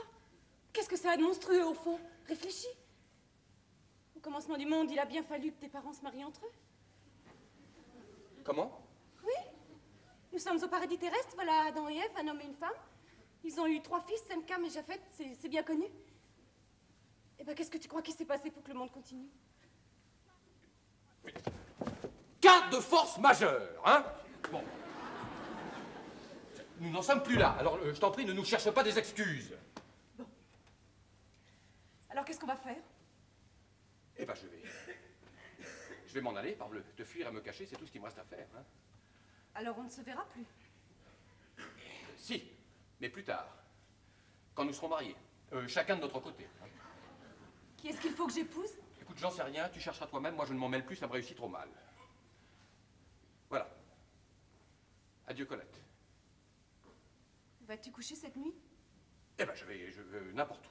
Qu'est-ce que ça a de monstrueux au fond? Réfléchis. commencement du monde, il a bien fallu que tes parents se marient entre eux. Comment? Oui. Nous sommes au paradis terrestre, voilà Adam et Ève, un homme et une femme. Ils ont eu 3 fils, Sem, Cam et Japhet, c'est bien connu. Eh ben, qu'est-ce que tu crois qu'il s'est passé pour que le monde continue? Cas de force majeure, hein? Bon. Nous n'en sommes plus là, alors je t'en prie, ne nous cherche pas des excuses. Bon. Alors qu'est-ce qu'on va faire? Eh ben, je vais m'en aller, parbleu. Te fuir et me cacher, c'est tout ce qu'il me reste à faire, hein? Alors on ne se verra plus. Si, mais plus tard. Quand nous serons mariés. Chacun de notre côté. Hein. Qui est-ce qu'il faut que j'épouse? Écoute, j'en sais rien, tu chercheras toi-même, moi je ne m'en mêle plus, ça me réussit trop mal. Voilà. Adieu, Colette. Vas-tu coucher cette nuit? Eh ben, je vais n'importe où.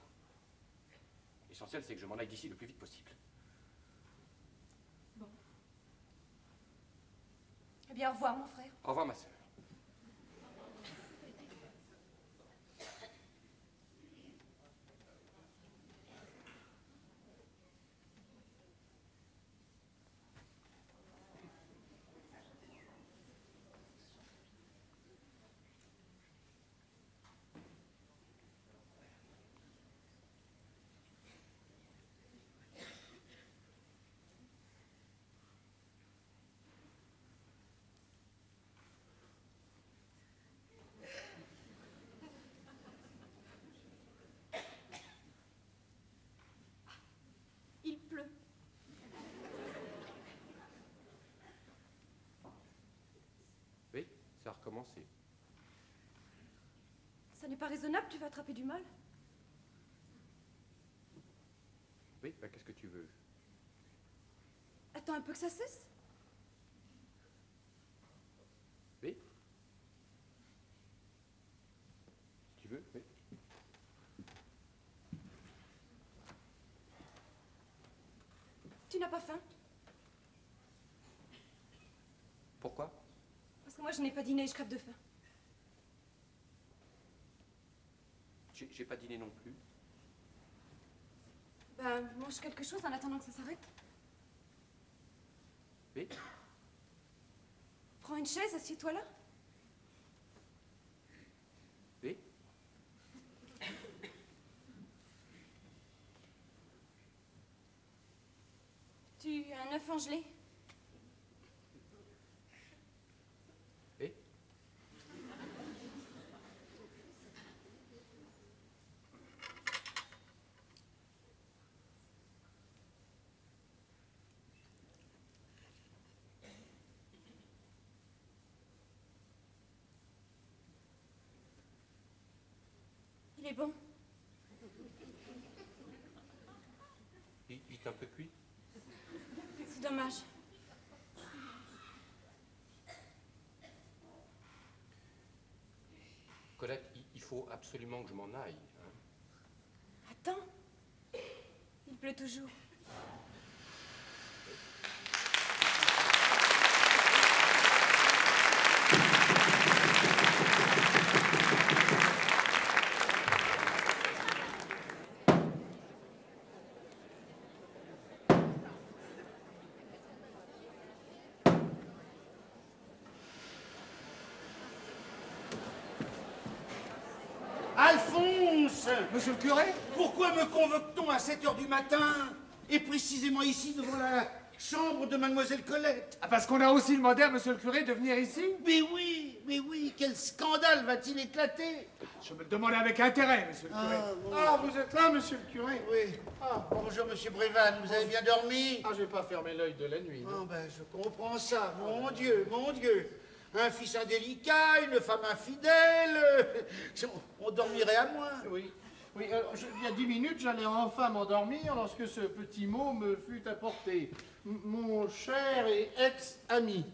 L'essentiel, c'est que je m'en aille d'ici le plus vite possible. Bon. Eh bien, au revoir, mon frère. Au revoir, ma sœur. Il pleut. Oui, ça a recommencé. Ça n'est pas raisonnable, tu vas attraper du mal. Oui, ben qu'est-ce que tu veux? Attends un peu que ça cesse. Oui? Si tu veux, oui. Tu n'as pas faim? Pourquoi? Parce que moi, je n'ai pas dîné et je crève de faim. J'ai pas dîné non plus. Ben, mange quelque chose en attendant que ça s'arrête. Oui? Prends une chaise, assieds-toi là. Oui? Tu as un œuf en gelée? Oui? Il est bon. Il est un peu cuit? C'est dommage. Colette, il faut absolument que je m'en aille. Hein. Attends. Il pleut toujours. Alphonse! Monsieur le curé? Pourquoi me convoque-t-on à 7 h du matin? Et précisément ici, devant la chambre de Mademoiselle Colette? Ah, parce qu'on a aussi demandé à monsieur le curé de venir ici? Mais oui, quel scandale va-t-il éclater? Je me le demandais avec intérêt, monsieur le curé. Ah, vous êtes là, monsieur le curé? Oui. Ah, Bonjour, monsieur Brévan, vous avez bien dormi? ah j'ai pas fermé l'œil de la nuit. non. Ah, ben, je comprends ça. Mon Dieu, mon Dieu. Un fils indélicat, une femme infidèle. On dormirait à moins. Oui. Oui, il y a 10 minutes, j'allais enfin m'endormir lorsque ce petit mot me fut apporté. Mon cher et ex-ami,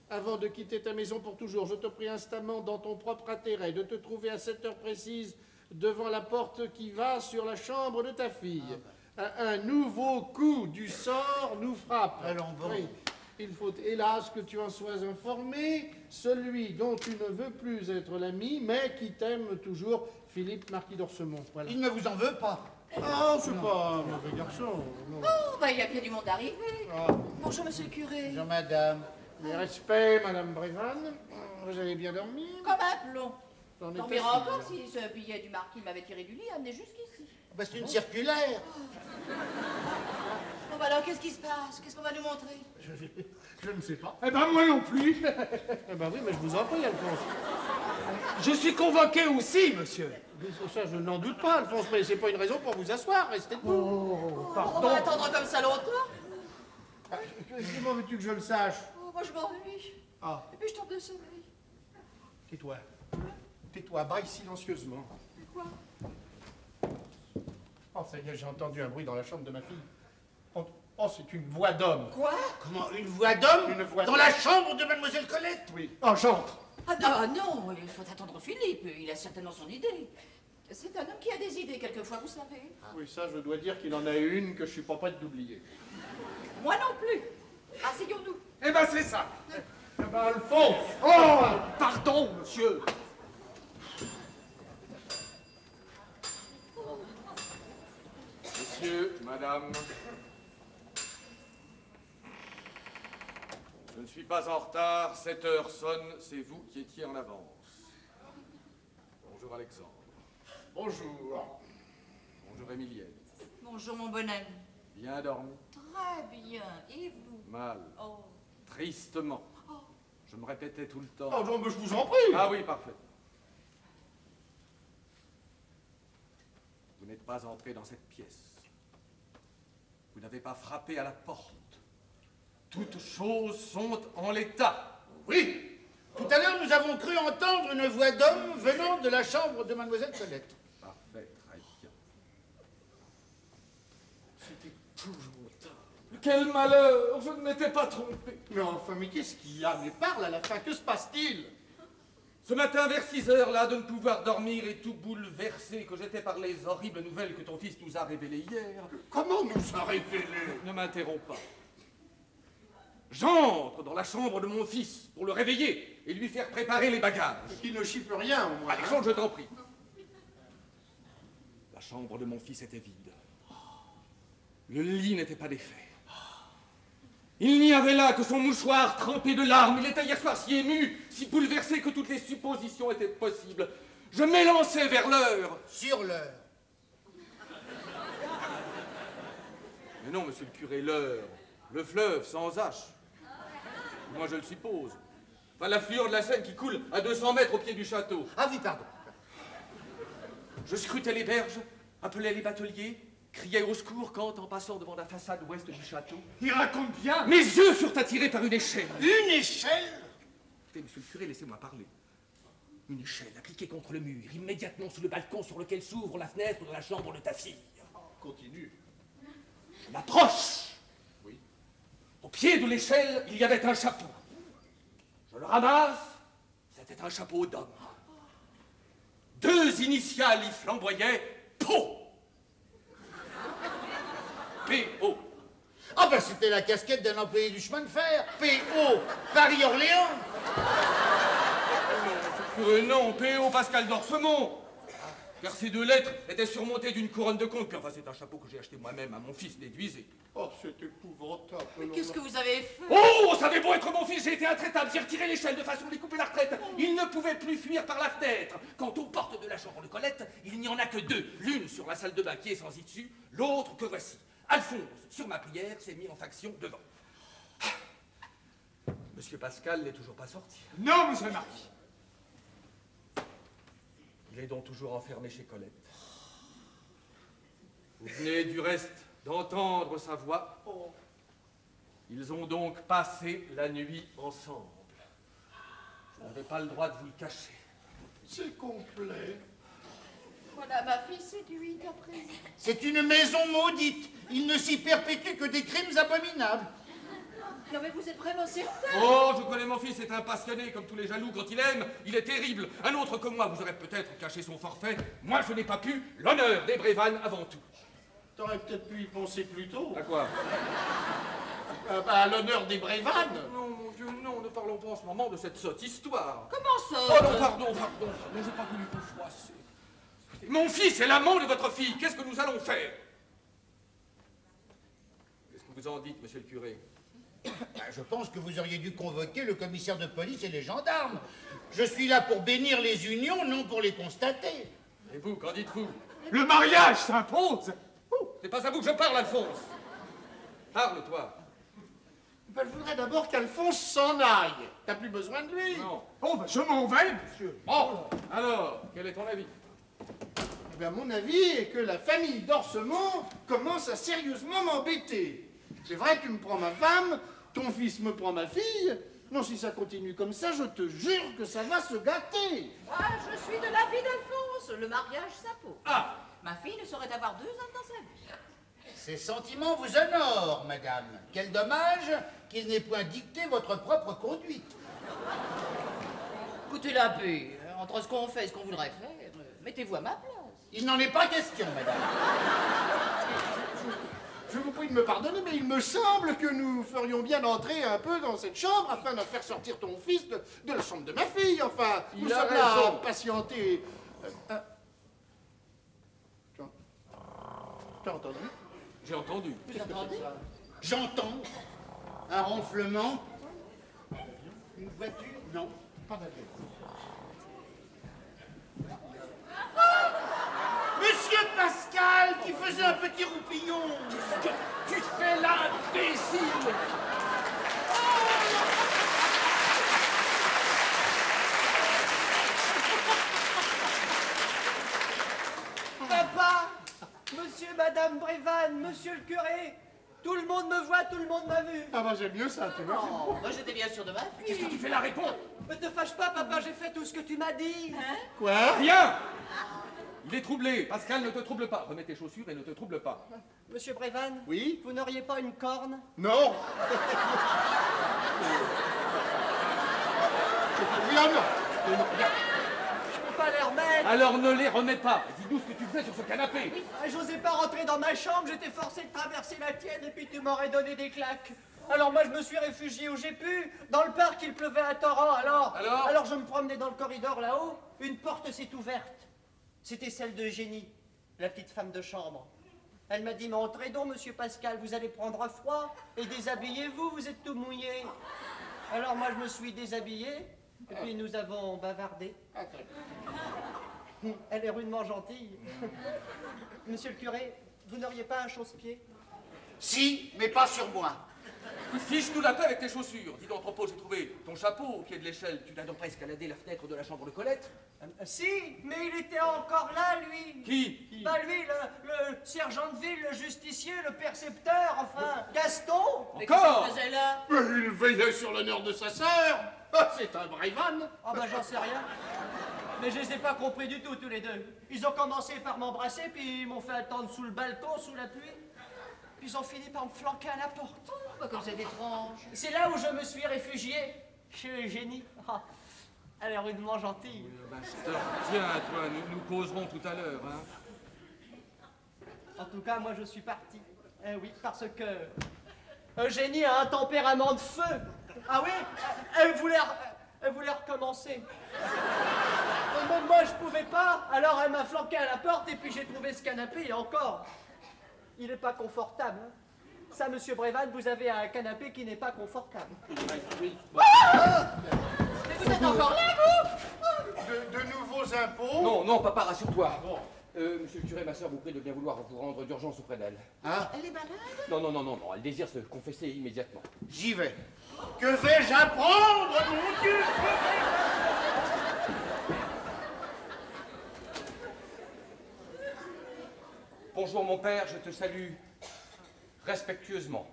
avant de quitter ta maison pour toujours, je te prie instamment, dans ton propre intérêt, de te trouver à 7 heures précises devant la porte qui va sur la chambre de ta fille. Un nouveau coup du sort nous frappe. Allons, bon. Oui. Il faut hélas que tu en sois informé, celui dont tu ne veux plus être l'ami, mais qui t'aime toujours, Philippe, marquis d'Orsemont. Voilà. Il ne vous en veut pas. Ah, c'est pas un mauvais garçon. Non. Oh, bah, il y a bien du monde arrivé. Ah. Bonjour, monsieur le curé. Bonjour, madame. Mes respects, Madame Brévanne. Vous avez bien dormi? Comme un plomb. J'en étais Dormira sûr. encore si ce billet du marquis m'avait tiré du lit et amené jusqu'ici. Bah, c'est une circulaire. Bon, bah alors, qu'est-ce qui se passe? Qu'est-ce qu'on va nous montrer? Je ne sais pas. Eh ben moi non plus. Eh ben oui, mais je vous en prie, Alphonse. Je suis convoqué aussi, monsieur. Mais ça, je n'en doute pas, Alphonse, mais c'est pas une raison pour vous asseoir. Restez debout. Oh, On pardon. va attendre comme ça longtemps? Ah, comment veux-tu que je le sache? Oh, moi, je m'ennuie. Ah, Et puis, je tombe de sommeil. tais-toi. Tais-toi, braille silencieusement. Quoi? Oh, ça y est, j'ai entendu un bruit dans la chambre de ma fille. Oh, c'est une voix d'homme. Quoi? Comment, une voix d'homme? Une voix Dans d'homme. la chambre de Mademoiselle Colette? Oui. Oh, j'entre. Ah non, il faut attendre Philippe. Il a certainement son idée. C'est un homme qui a des idées, quelquefois, vous savez. Oui, ça, je dois dire qu'il en a une que je suis pas prête d'oublier. Moi non plus. Asseyons-nous. Eh ben c'est ça. Eh ben, Alphonse! Oh, pardon, monsieur. Monsieur, madame, je ne suis pas en retard, 7 heures sonne, c'est vous qui étiez en avance. Bonjour Alexandre. Bonjour. Bonjour Émilienne. Bonjour, mon bon ami. Bien dormi? Très bien. Et vous? Mal. Oh. Tristement. Je me répétais tout le temps. Oh, non, mais je vous en prie. Ah oui, parfait. Vous n'êtes pas entré dans cette pièce. Vous n'avez pas frappé à la porte. Toutes choses sont en l'état. Oui. Tout à l'heure, nous avons cru entendre une voix d'homme venant de la chambre de Mademoiselle Colette. Parfait, très bien. C'est épouvantable. Quel malheur! Je ne m'étais pas trompé. Mais enfin, mais qu'est-ce qu'il y a? Mais parle à la fin, que se passe-t-il? Ce matin, vers 6 heures, là, de ne pouvoir dormir et tout bouleversé que j'étais par les horribles nouvelles que ton fils nous a révélées hier. Comment nous a révélé? Ne m'interromps pas. J'entre dans la chambre de mon fils pour le réveiller et lui faire préparer les bagages. Qui ne chipe rien, au moins. Alexandre, je t'en prie. La chambre de mon fils était vide. Le lit n'était pas défait. Il n'y avait là que son mouchoir trempé de larmes. Il était hier soir si ému, si bouleversé que toutes les suppositions étaient possibles. Je m'élançai vers l'heure. Sur l'heure. Mais non, monsieur le curé, l'heure. Le fleuve sans H. Moi, je le suppose. Enfin, l'affluent de la Seine qui coule à 200 mètres au pied du château. Ah oui, pardon. Je scrutais les berges, appelais les bateliers, criais au secours quand, en passant devant la façade ouest du château, Il raconte bien. mes yeux furent attirés par une échelle. Une échelle? Écoutez, monsieur le curé, laissez-moi parler. Une échelle appliquée contre le mur, immédiatement sous le balcon sur lequel s'ouvre la fenêtre de la chambre de ta fille. Continue. Je m'approche. Oui. Au pied de l'échelle, il y avait un chapeau. Je le ramasse, c'était un chapeau d'homme. 2 initiales y flamboyaient, PO. P.O. Ah ben c'était la casquette d'un employé du chemin de fer. P.O. Paris-Orléans. Non, P.O. Pascal d'Orsemont. Car ces 2 lettres étaient surmontées d'une couronne de comte. Puis enfin, c'est un chapeau que j'ai acheté moi-même à mon fils, déduisé. Oh, c'est épouvantable. Mais qu'est-ce que vous avez fait? Oh, ça avait beau être mon fils, j'ai été intraitable. J'ai retiré l'échelle de façon à lui couper la retraite. Il ne pouvait plus fuir par la fenêtre. Quant aux portes de la chambre de Colette, il n'y en a que 2. L'une sur la salle de bain qui est sans issue, l'autre que voici. Alphonse, sur ma prière, s'est mis en faction devant. Monsieur Pascal n'est toujours pas sorti. Non, monsieur le marquis. Il est donc toujours enfermé chez Colette. Vous venez du reste d'entendre sa voix. Ils ont donc passé la nuit ensemble. Je n'avais pas le droit de vous le cacher. C'est complet. Voilà ma fille séduite à présent. C'est une maison maudite. Il ne s'y perpétue que des crimes abominables. Non mais vous êtes vraiment certain? Oh, je connais mon fils, c'est un passionné, comme tous les jaloux, quand il aime, il est terrible. Un autre que moi vous aurait peut-être caché son forfait. Moi, je n'ai pas pu. L'honneur des Brévannes avant tout. T'aurais peut-être pu y penser plus tôt. À quoi? À l'honneur des Brévannes. Non, mon Dieu, non, ne parlons pas en ce moment de cette sotte histoire. Comment Oh ça? non, pardon, j'ai pas voulu vous froisser. Mon fils est l'amant de votre fille. Qu'est-ce que nous allons faire? Qu'est-ce que vous en dites, monsieur le curé? Je pense que vous auriez dû convoquer le commissaire de police et les gendarmes. Je suis là pour bénir les unions, non pour les constater. Et vous, qu'en dites-vous? Le mariage s'impose. C'est pas à vous que je parle, Alphonse. Parle, toi. Ben, je voudrais d'abord qu'Alphonse s'en aille. T'as plus besoin de lui. Non. Oh, ben je m'en vais, monsieur. Bon, alors, quel est ton avis? Eh bien, mon avis est que la famille d'Orsemont commence à sérieusement m'embêter. C'est vrai, tu me prends ma femme, ton fils me prend ma fille. Non, si ça continue comme ça, je te jure que ça va se gâter. Ah, je suis de l'avis d'Alphonse. Le mariage s'impose. Ah! Ma fille ne saurait avoir 2 hommes dans sa vie. Ces sentiments vous honorent, madame. Quel dommage qu'ils n'aient point dicté votre propre conduite. Écoutez la paix. Entre ce qu'on fait et ce qu'on voudrait faire, mettez-vous à ma place. Il n'en est pas question, madame. Je vous prie de me pardonner, mais il me semble que nous ferions bien entrer un peu dans cette chambre afin de faire sortir ton fils de la chambre de ma fille. Enfin, nous sommes là à patienter. T'as entendu? J'ai entendu. Vous entendez? J'entends un ronflement. Une voiture? Non, pas d'avion. Monsieur Pascal, qui faisait un petit roupillon. Qu'est-ce que tu fais là, imbécile? Papa, monsieur, madame Brévannes, monsieur le curé, tout le monde me voit, tout le monde m'a vu. Ah bah j'aime mieux ça, tu vois. Oh, moi j'étais bien sûr de ma fille. Qu'est-ce que tu fais là? Réponds! Ne te fâche pas, papa, j'ai fait tout ce que tu m'as dit. Hein? Quoi? Rien! Il est troublé. Pascal, ne te trouble pas. Remets tes chaussures et ne te trouble pas. Monsieur Brévannes, Oui? vous n'auriez pas une corne? Non. Rien, non. Je peux pas les remettre. Alors ne les remets pas. Dis-nous ce que tu faisais sur ce canapé. Ah, j'osais pas rentrer dans ma chambre, j'étais forcé de traverser la tienne et puis tu m'aurais donné des claques. Alors moi je me suis réfugié où j'ai pu. Dans le parc il pleuvait à torrent, alors je me promenais dans le corridor là-haut, une porte s'est ouverte. C'était celle de Génie, la petite femme de chambre. Elle m'a dit, mais entrez donc, monsieur Pascal, vous allez prendre froid, et déshabillez-vous, vous êtes tout mouillé. Alors moi je me suis déshabillé, et puis nous avons bavardé. Elle est rudement gentille. Monsieur le curé, vous n'auriez pas un chausse-pied? Si, mais pas sur moi. Fiche-nous la paix avec tes chaussures. Dis donc, propos, j'ai trouvé ton chapeau au pied de l'échelle. Tu n'as donc pas escaladé la fenêtre de la chambre de Colette? Si, mais il était encore là, lui. Qui? Bah lui, le sergent de ville, le justicier, le percepteur, enfin, Gaston. Mais qu'est-ce Encore? qu'il faisait là? Mais il veillait sur l'honneur de sa sœur. Ah, c'est un Brévannes. Ah bah j'en sais rien. Mais je les ai pas compris du tout, tous les deux. Ils ont commencé par m'embrasser, puis ils m'ont fait attendre sous le balcon, sous la pluie. Puis ils ont fini par me flanquer à la porte. Bah, comme c'est étrange. C'est là où je me suis réfugié, chez Eugénie. Ah, elle est rudement gentille. Tiens, toi, nous causerons tout à l'heure, hein. En tout cas, moi je suis parti. Eh oui, parce que Eugénie a un tempérament de feu. Ah oui, elle voulait recommencer. Même moi je pouvais pas, alors elle m'a flanqué à la porte et puis j'ai trouvé ce canapé et encore, il n'est pas confortable. Hein. Ça, monsieur Brévannes, vous avez un canapé qui n'est pas confortable. Mais vous êtes encore là, vous? De nouveaux impôts. Non, non, papa, rassure-toi. Monsieur le curé, ma soeur vous prie de bien vouloir vous rendre d'urgence auprès d'elle. Hein? Elle est malade? Non, non, non, non, non, elle désire se confesser immédiatement. J'y vais. Que vais-je apprendre, mon Dieu? Bonjour, mon père, je te salue respectueusement.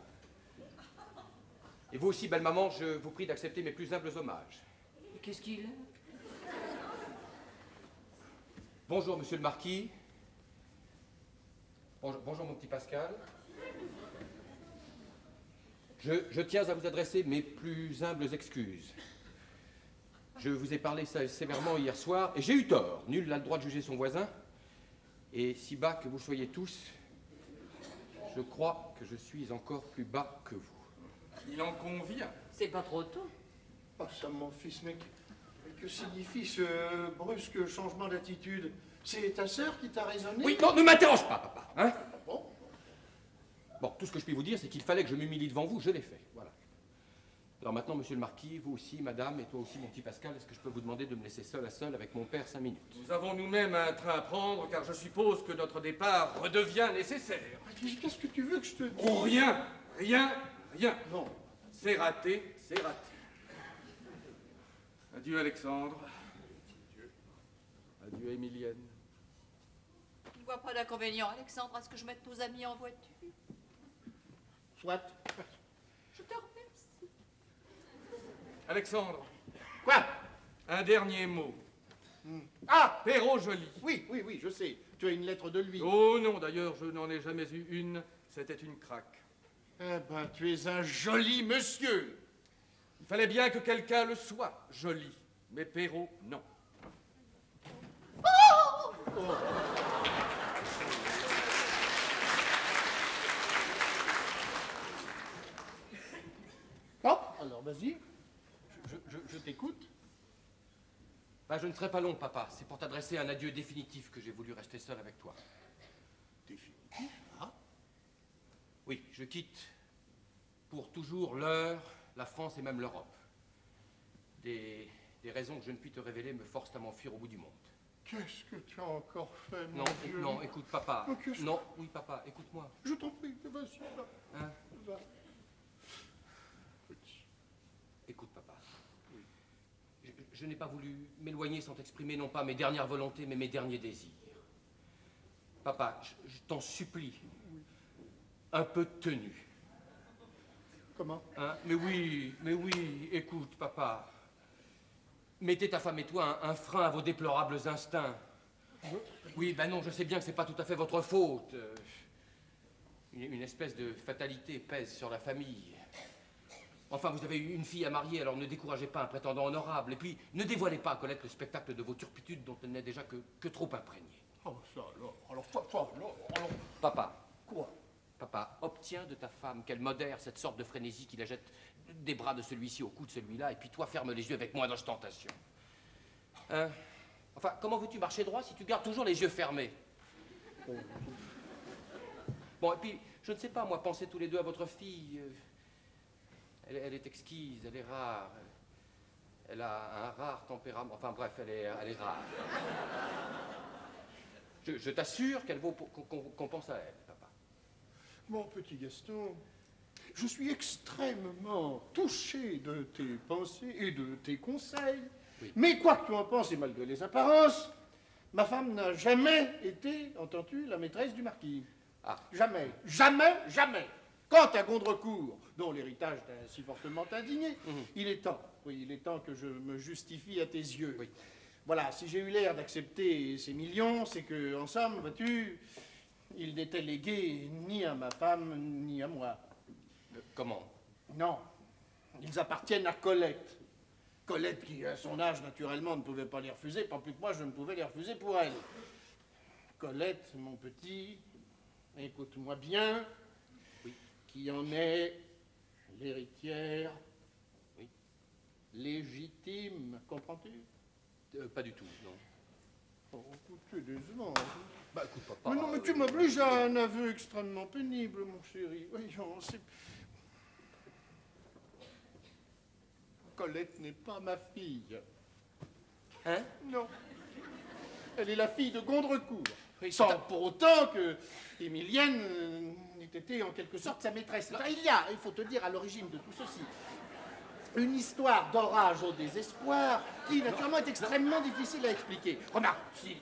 Et vous aussi, belle maman, je vous prie d'accepter mes plus humbles hommages. Qu'est-ce qu'il a? Bonjour, monsieur le marquis. Bonjour, mon petit Pascal. Je tiens à vous adresser mes plus humbles excuses. Je vous ai parlé sévèrement hier soir, et j'ai eu tort. Nul n'a le droit de juger son voisin. Et si bas que vous soyez tous, je crois que je suis encore plus bas que vous. Il en convient. C'est pas trop tôt. Oh, ça, mon fils, mais que signifie ce brusque changement d'attitude? C'est ta sœur qui t'a raisonné? Oui, non, ne m'interroge pas, papa. Hein? Bon. Bon, tout ce que je puis vous dire, c'est qu'il fallait que je m'humilie devant vous, je l'ai fait. Voilà. Alors maintenant, monsieur le marquis, vous aussi, madame, et toi aussi, mon petit Pascal, est-ce que je peux vous demander de me laisser seul à seul avec mon père 5 minutes? Nous avons nous-mêmes un train à prendre, car je suppose que notre départ redevient nécessaire. Qu'est-ce que tu veux que je te dise? Oh, rien, rien, rien. Non. C'est raté, c'est raté. Adieu, Alexandre. Adieu, Émilienne. Je ne vois pas d'inconvénient, Alexandre, à ce que je mette nos amis en voiture. Soit. Je te remercie. Alexandre, Quoi? un dernier mot. Ah! Perrault joli. Oui, oui, oui, je sais. Tu as une lettre de lui. Oh non, d'ailleurs, je n'en ai jamais eu une. C'était une craque. Eh ben, tu es un joli monsieur. Il fallait bien que quelqu'un le soit, joli. Mais Perrault, non. Oh, alors vas-y. Je t'écoute. Ben, je ne serai pas long, papa. C'est pour t'adresser un adieu définitif que j'ai voulu rester seul avec toi. Définitif? Ah. Oui, je quitte pour toujours l'heure, la France et même l'Europe. Des raisons que je ne puis te révéler me forcent à m'enfuir au bout du monde. Qu'est-ce que tu as encore fait, mon Non, Dieu? non, écoute, papa. Oh, qu'est-ce- Non, oui, papa, écoute-moi. Je t'en prie, vas-y, va. Hein? Va. Écoute, papa. Je n'ai pas voulu m'éloigner sans t'exprimer non pas mes dernières volontés, mais mes derniers désirs. Papa, je t'en supplie, un peu de tenue. Comment? Hein? Mais oui, écoute, papa. Mettez ta femme et toi un frein à vos déplorables instincts. Oui, ben non, je sais bien que c'est pas tout à fait votre faute. Une espèce de fatalité pèse sur la famille. Enfin, vous avez eu une fille à marier, alors ne découragez pas un prétendant honorable. Et puis, ne dévoilez pas à Colette le spectacle de vos turpitudes dont elle n'est déjà que trop imprégnée. Oh, ça alors, ça alors. Papa. Quoi? Papa, obtiens de ta femme qu'elle modère cette sorte de frénésie qui la jette des bras de celui-ci au cou de celui-là, et puis toi, ferme les yeux avec moins d'ostentation. Hein? Enfin, comment veux-tu marcher droit si tu gardes toujours les yeux fermés? Bon, et puis, je ne sais pas, moi, pensez tous les deux à votre fille. Elle est exquise, elle est rare. Elle a un rare tempérament. Enfin, bref, elle est rare. Je t'assure qu'elle vaut qu'on pense à elle, papa. Mon petit Gaston, je suis extrêmement touché de tes pensées et de tes conseils. Oui. Mais quoi que tu en penses, et malgré les apparences, ma femme n'a jamais été, entends-tu, la maîtresse du marquis. Ah. Jamais, jamais, jamais. Quant à Gondrecourt, dont l'héritage t'a si fortement indigné, il est temps, oui, il est temps que je me justifie à tes yeux. Oui. Voilà, si j'ai eu l'air d'accepter ces millions, c'est que, en somme, vois-tu, ils n'étaient légués ni à ma femme, ni à moi. Comment? Non, ils appartiennent à Colette. Colette, qui, à son âge, naturellement, ne pouvait pas les refuser, pas plus que moi, je ne pouvais les refuser pour elle. Colette, mon petit, écoute-moi bien, Oui. qui en est l'héritière Oui. légitime, comprends-tu? Pas du tout, non. Oh, écoute, tu es décevant. Bah, écoute, papa. Mais non, mais tu m'obliges à un aveu extrêmement pénible, mon chéri. Voyons, c'est... Colette n'est pas ma fille. Hein? Non. Elle est la fille de Gondrecourt. Oui, Sans c'est un- pour autant que Émilienne n'ait été en quelque sorte sa maîtresse. Enfin, il faut te dire, à l'origine de tout ceci, une histoire d'orage au désespoir qui, naturellement, est extrêmement difficile à expliquer. Remarque, si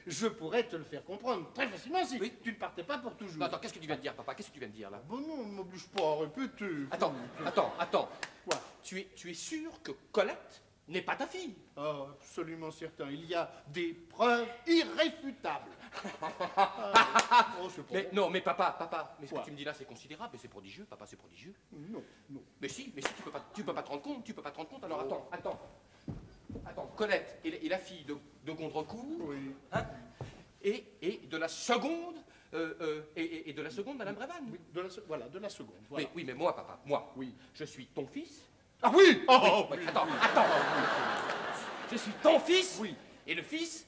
je pourrais te le faire comprendre très facilement si Oui. tu ne partais pas pour toujours. Non, attends, qu'est-ce que tu viens de dire, papa? Qu'est-ce que tu viens de dire, là? Bon, non, ne m'oblige pas à répéter. Attends. Quoi? Tu es sûr que Colette n'est pas ta fille? Ah, absolument certain. Il y a des preuves irréfutables. Oh, c'est pas Mais, bon. non, mais papa, mais ce Quoi? que tu me dis là, c'est considérable, mais c'est prodigieux, papa, c'est prodigieux. Non, non. Mais si, tu peux pas te rendre compte, alors attends. Colette est la fille de Gondrecourt, Oui. hein, et de la seconde, et de la seconde, Madame Brévan. Oui, voilà, de la seconde. Voilà. Mais oui, mais moi, papa, moi, Oui. je suis ton fils. Ah oui! Oh, Oui, attends. Je suis ton fils, Oui. et le fils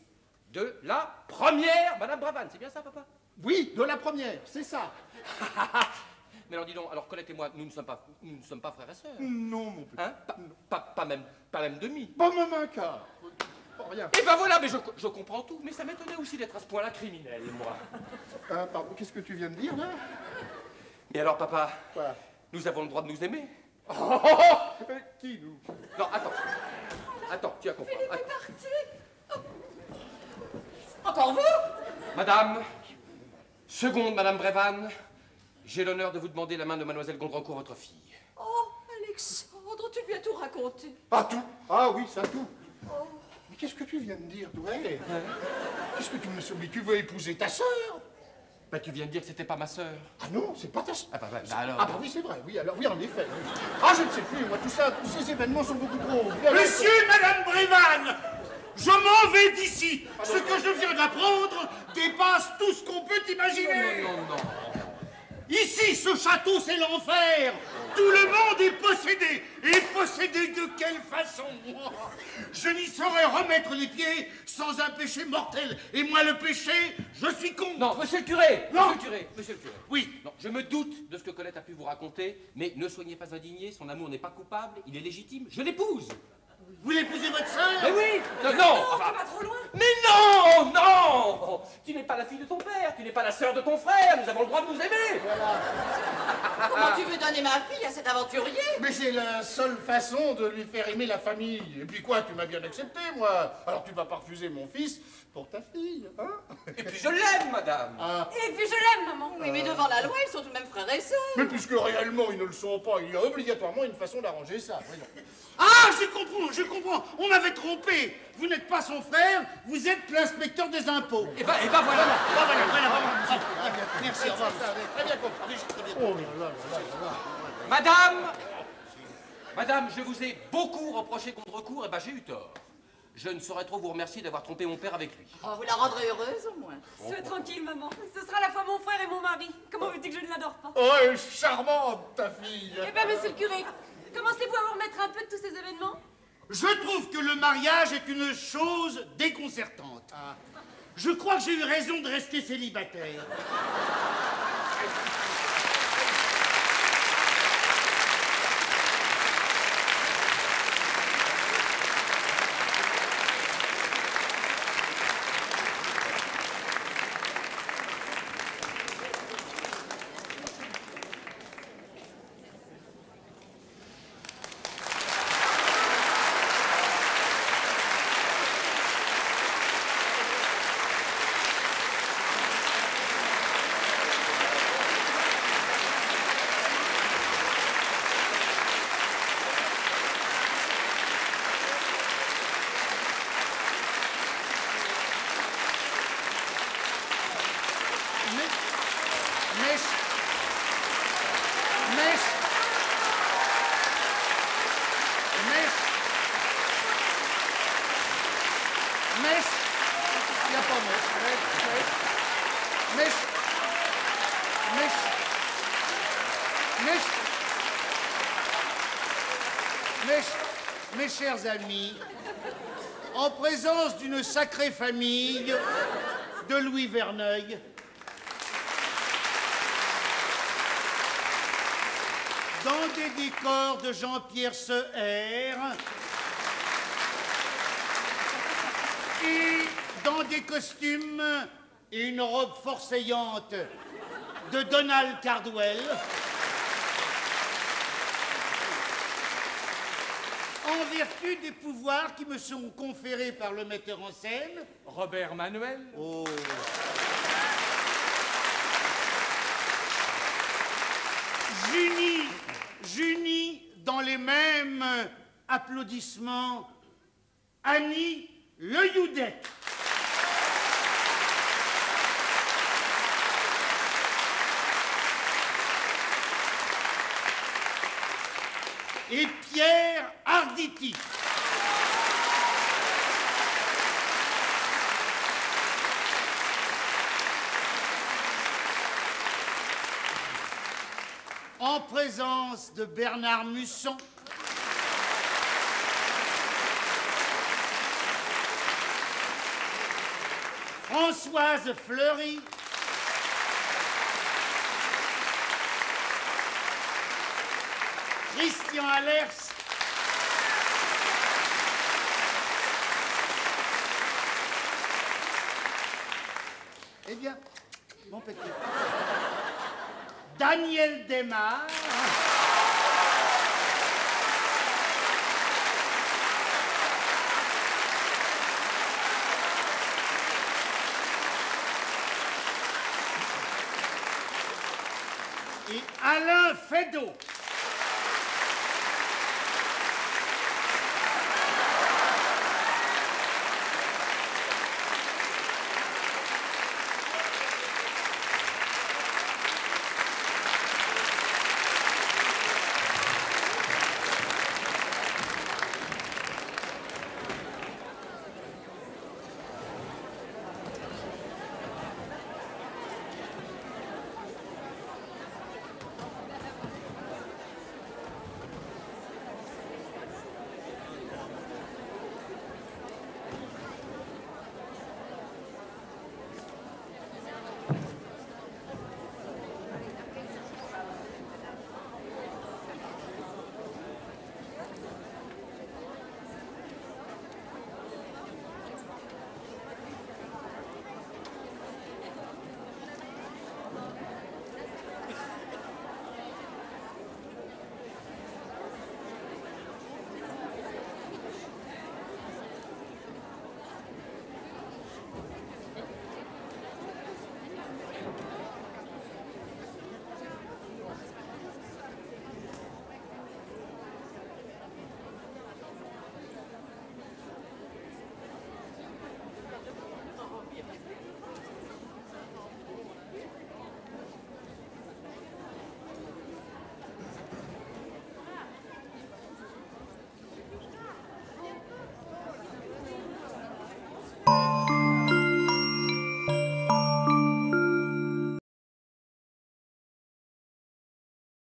de la première Madame Bravane. C'est bien ça, papa? Oui, de la première, c'est ça. Mais alors dis donc, alors Colette et moi, nous ne sommes pas frères et sœurs. Non, mon petit. Hein? Pas même demi. Pas même un quart. Pas rien. Et ben voilà, mais je comprends tout. Mais ça m'étonnait aussi d'être à ce point-là criminel, moi. Pardon, qu'est-ce que tu viens de dire, là? Mais alors, papa, Quoi? nous avons le droit de nous aimer? Qui, nous? Non, attends. Attends, tu as compris. Philippe est parti. Encore vous? Madame, seconde Madame Brévannes, j'ai l'honneur de vous demander la main de Mademoiselle Gondrecourt, votre fille. Oh, Alexandre, tu lui as tout raconté. Ah, tout? Ah oui, ça, tout. Mais qu'est-ce que tu viens de dire, toi? Qu'est-ce que tu me souviens? Tu veux épouser ta sœur? Bah, tu viens de dire que c'était pas ma sœur. Ah non, c'est pas ta sœur. Ah bah alors. Ah bah oui, c'est vrai, oui, alors oui, en effet. Ah, je ne sais plus, moi, tout ça, tous ces événements sont beaucoup trop... Monsieur et Madame Brévannes, je m'en vais d'ici. Ce que je viens d'apprendre dépasse tout ce qu'on peut imaginer. Non. Ici, ce château, c'est l'enfer. Tout le monde est possédé. Et possédé de quelle façon? Je n'y saurais remettre les pieds sans un péché mortel. Et moi, le péché, je suis con. Non, monsieur le curé. Non. Monsieur le curé. Oui. Non, je me doute de ce que Colette a pu vous raconter, mais ne soyez pas indigné, son amour n'est pas coupable, il est légitime, je l'épouse. Vous l'épousez votre sœur? Mais oui. Non. Tu Enfin, vas trop loin. mais non. Tu n'es pas la fille de ton père, tu n'es pas la sœur de ton frère, nous avons le droit de nous aimer. Comment tu veux donner ma fille à cet aventurier? Mais c'est la seule façon de lui faire aimer la famille. Et puis quoi, tu m'as bien accepté, moi. Alors tu vas pas refuser mon fils pour ta fille, hein? Et puis je l'aime, madame. Et puis je l'aime, maman. Oui, mais devant la loi, ils sont tout de même frères et sœurs. Mais puisque réellement ils ne le sont pas, il y a obligatoirement une façon d'arranger ça, voyons. Ah, je comprends. On m'avait trompé. Vous n'êtes pas son frère, vous êtes l'inspecteur des impôts. Et ben voilà. Merci, au revoir. Très bien compris. Oh là là. Madame, je vous ai beaucoup reproché Gondrecourt, et ben j'ai eu tort. Je ne saurais trop vous remercier d'avoir trompé mon père avec lui. Oh, vous la rendrez heureuse, au moins. Sois tranquille, maman. Ce sera à la fois mon frère et mon mari. Comment veux-tu que je ne l'adore pas? Oh, elle est charmante, ta fille. Eh ben, monsieur le curé, commencez-vous à vous remettre un peu de tous ces événements? Je trouve que le mariage est une chose déconcertante. Je crois que j'ai eu raison de rester célibataire. Mes chers amis, en présence d'une sacrée famille de Louis Verneuil, dans des décors de Jean-Pierre Seher et dans des costumes et une robe forcéante de Donald Cardwell, en vertu des pouvoirs qui me sont conférés par le metteur en scène, Robert Manuel. oh. J'unis dans les mêmes applaudissements Annie Le Youdek. Et Pierre Arditi. En présence de Bernard Musson, Françoise Fleury. Christian Allers. Eh bien, mon petit. Daniel Desmar. Et Alain Feydeau.